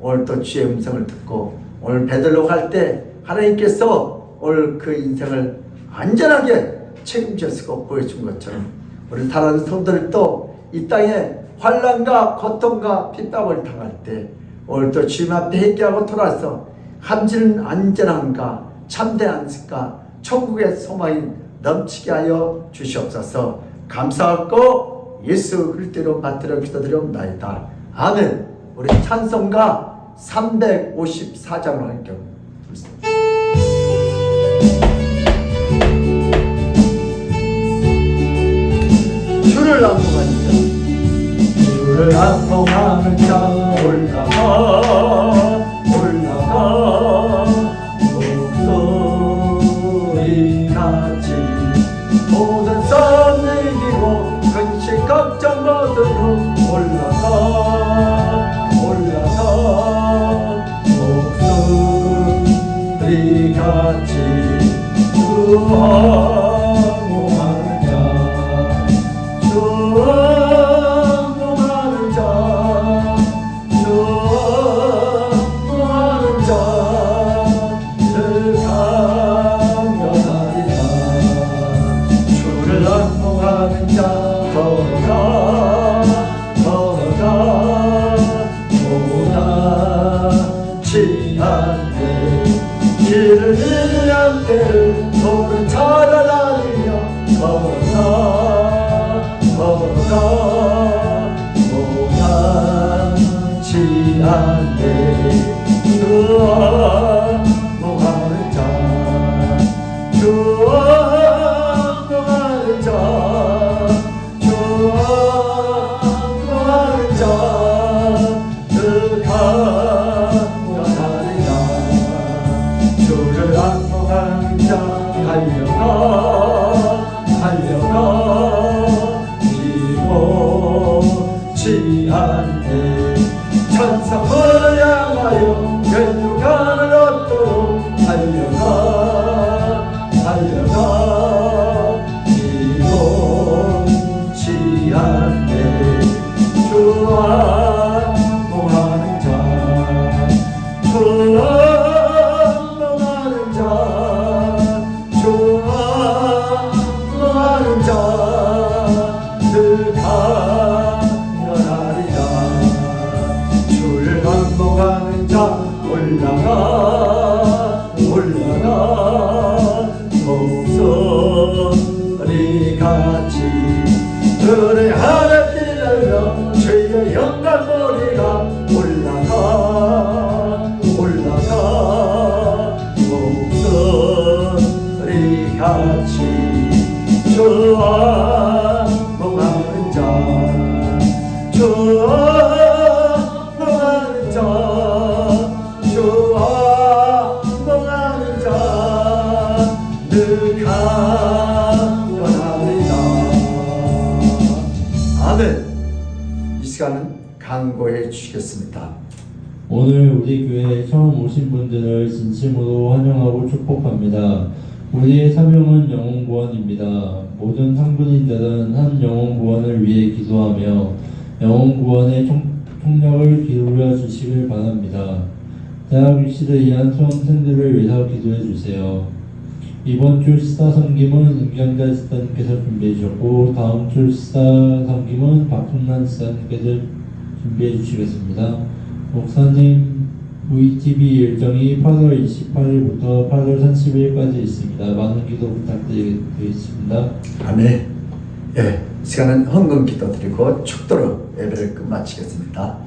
오늘 또 주의 음성을 듣고 오늘 베델로 갈 때 하나님께서 오늘 그 인생을 안전하게 책임졌고 보여준 것처럼 우리 다른 성도들도 이 땅에 환난과 고통과 핍박을 당할 때 오늘 또 주님 앞에 회개하고 돌아서 함지는 안전함과 참된 안식과 천국의 소망이 넘치게 하여 주시옵소서. 감사하고 예수 그리스도로 받들어 기도드리옵나이다. 아멘. 우리 찬송가 354장으로 할게요. 주를 악몽하는 자, 주를 악몽하는 자 올라가 목소리 같이 모든 싸움 이기고 근심 걱정 모두로 올라가 목소리 같이 주항하는 자 주항하는 자 주항하는 자 늘 강건하리라 주를 악몽하는 자 걸어가 못하지 않네 길을 잃는 때를 돌을 찾아다니며 걸어가 못하지 않네 주항하는 자 주항하는 자 주항하는 자 늘 강건하리라 주를 악몽하는 자 달려가 기고치 않네 천사문을 향하여 연육하는 얻도록 달려가 기고치 않네 주항하는 자 주항하는 자 주항하는 자 늘 강건하리라 주를 악몽하는 자 올라가 목소리 같이 은혜 하늘 뛰며 주의 영광 보리라 올라가 목소리 같이 주항하는 자 주항하는 자 주항하는 자 늘 강건하리라 아멘. 이 시간은 강구해 주시겠습니다. 오늘 우리 교회에 처음 오신 분들을 진심으로 환영하고 축복합니다. 우리의 사명은 영혼 구원입니다. 모든 상분인들은 한 영혼 구원을 위해 기도하며 영혼 구원의 총력을 기울여 주시길 바랍니다. 대학 입시를 위한 수험생들을 위해서 기도해 주세요. 이번 주 시사 섬김은 임경자 지사님께서 준비해 주셨고 다음 주 시사 섬김은 박순란 지사님께서 준비해 주시겠습니다. 목사님 VTV 일정이 8월 28일부터 8월 30일까지 있습니다. 많은 기도 부탁드리겠습니다. 아멘. 예, 시간은 헌금 기도드리고 축도로 예배를 끝마치겠습니다.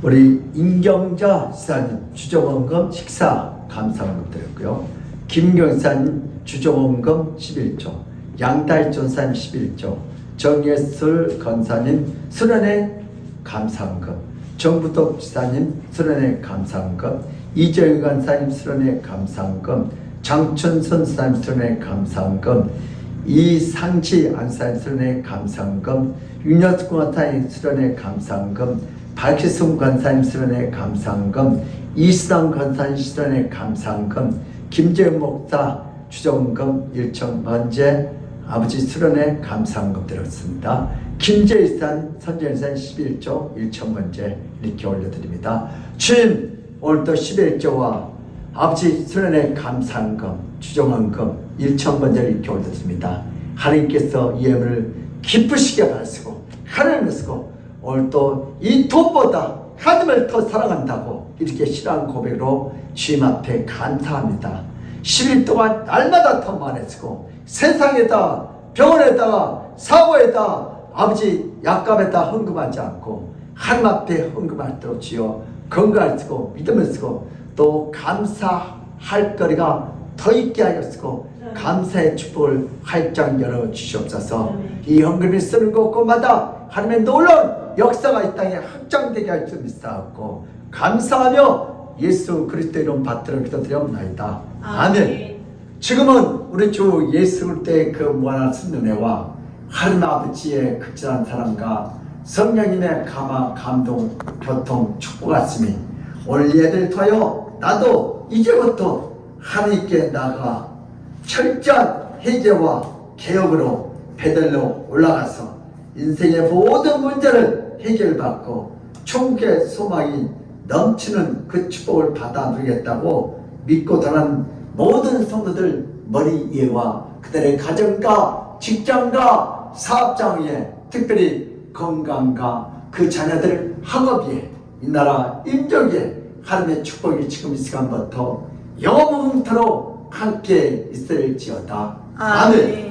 우리 임경자 지사님 주조원금 식사 감사원금 드렸고요. 김경사님 주조원금 11조, 양다희 전사님 11조, 정예술 건사님 수련회 감사원금, 정부덕 지사님 수련회 감사원금, 이정희 간사님 수련회 감사원금, 장춘선 지사님 수련회 감사원금, 이상지 안사님 수련회 감사원금, 윤여숙 권사님 수련회 감사원금, 박희승 권사님 수련회 감사원금, 이수당 권사님 수련회 감사원금, 김재훈 목사 주정금 1천 번째 아버지 수련회 감사원금 드렸습니다. 김재일산 선전산 11조 1천 번째 이렇게 올려드립니다. 주님 오늘도 11조와 아버지 수련회 감사원금 주정원금 1천 번째를 이렇게 올려드립니다. 하나님께서 이 예물을 기쁘시게 받으시고 하나님을 쓰고 오늘도 이 돈보다 하나님을 더 사랑한다고 이렇게 신앙 고백으로 주님 앞에 감사합니다. 10일 동안 날마다 더 많이 쓰고 세상에다 병원에다가 사고에다 아버지 약값에다 헌금하지 않고 하나님 앞에 헌금할 때로 주여 건강을 쓰고 믿음을 쓰고 또 감사할 거리가 더 있게 하여 쓰고 감사의 축복을 활짝 열어 주시옵소서. 이 헌금을 쓰는 곳곳마다 하나님의 놀라운 역사가 이 땅에 확장되게 할 수 있사옵고 감사하며 예수 그리스도 이름 받들어 기도드리옵나이다. 아멘. 지금은 우리 주 예수 그리스도의 그 무한한 승리와 하나님 아버지의 극진한 사랑과 성령님의 감동, 교통, 축복하심이 오늘 예배를 통하여 나도 이제부터 하나님께 나가 철저한 회개와 개혁으로 배들로 올라가서 인생의 모든 문제를 해결받고 천국의 소망이 넘치는 그 축복을 받아 누리겠다고 믿고 떠난 모든 성도들 머리 위에와 그들의 가정과 직장과 사업장 위에 특별히 건강과 그 자녀들 학업 위에 이 나라 인적 위에 하나님의 축복이 지금 이 시간부터 영원토록 함께 있을지어다. 아멘.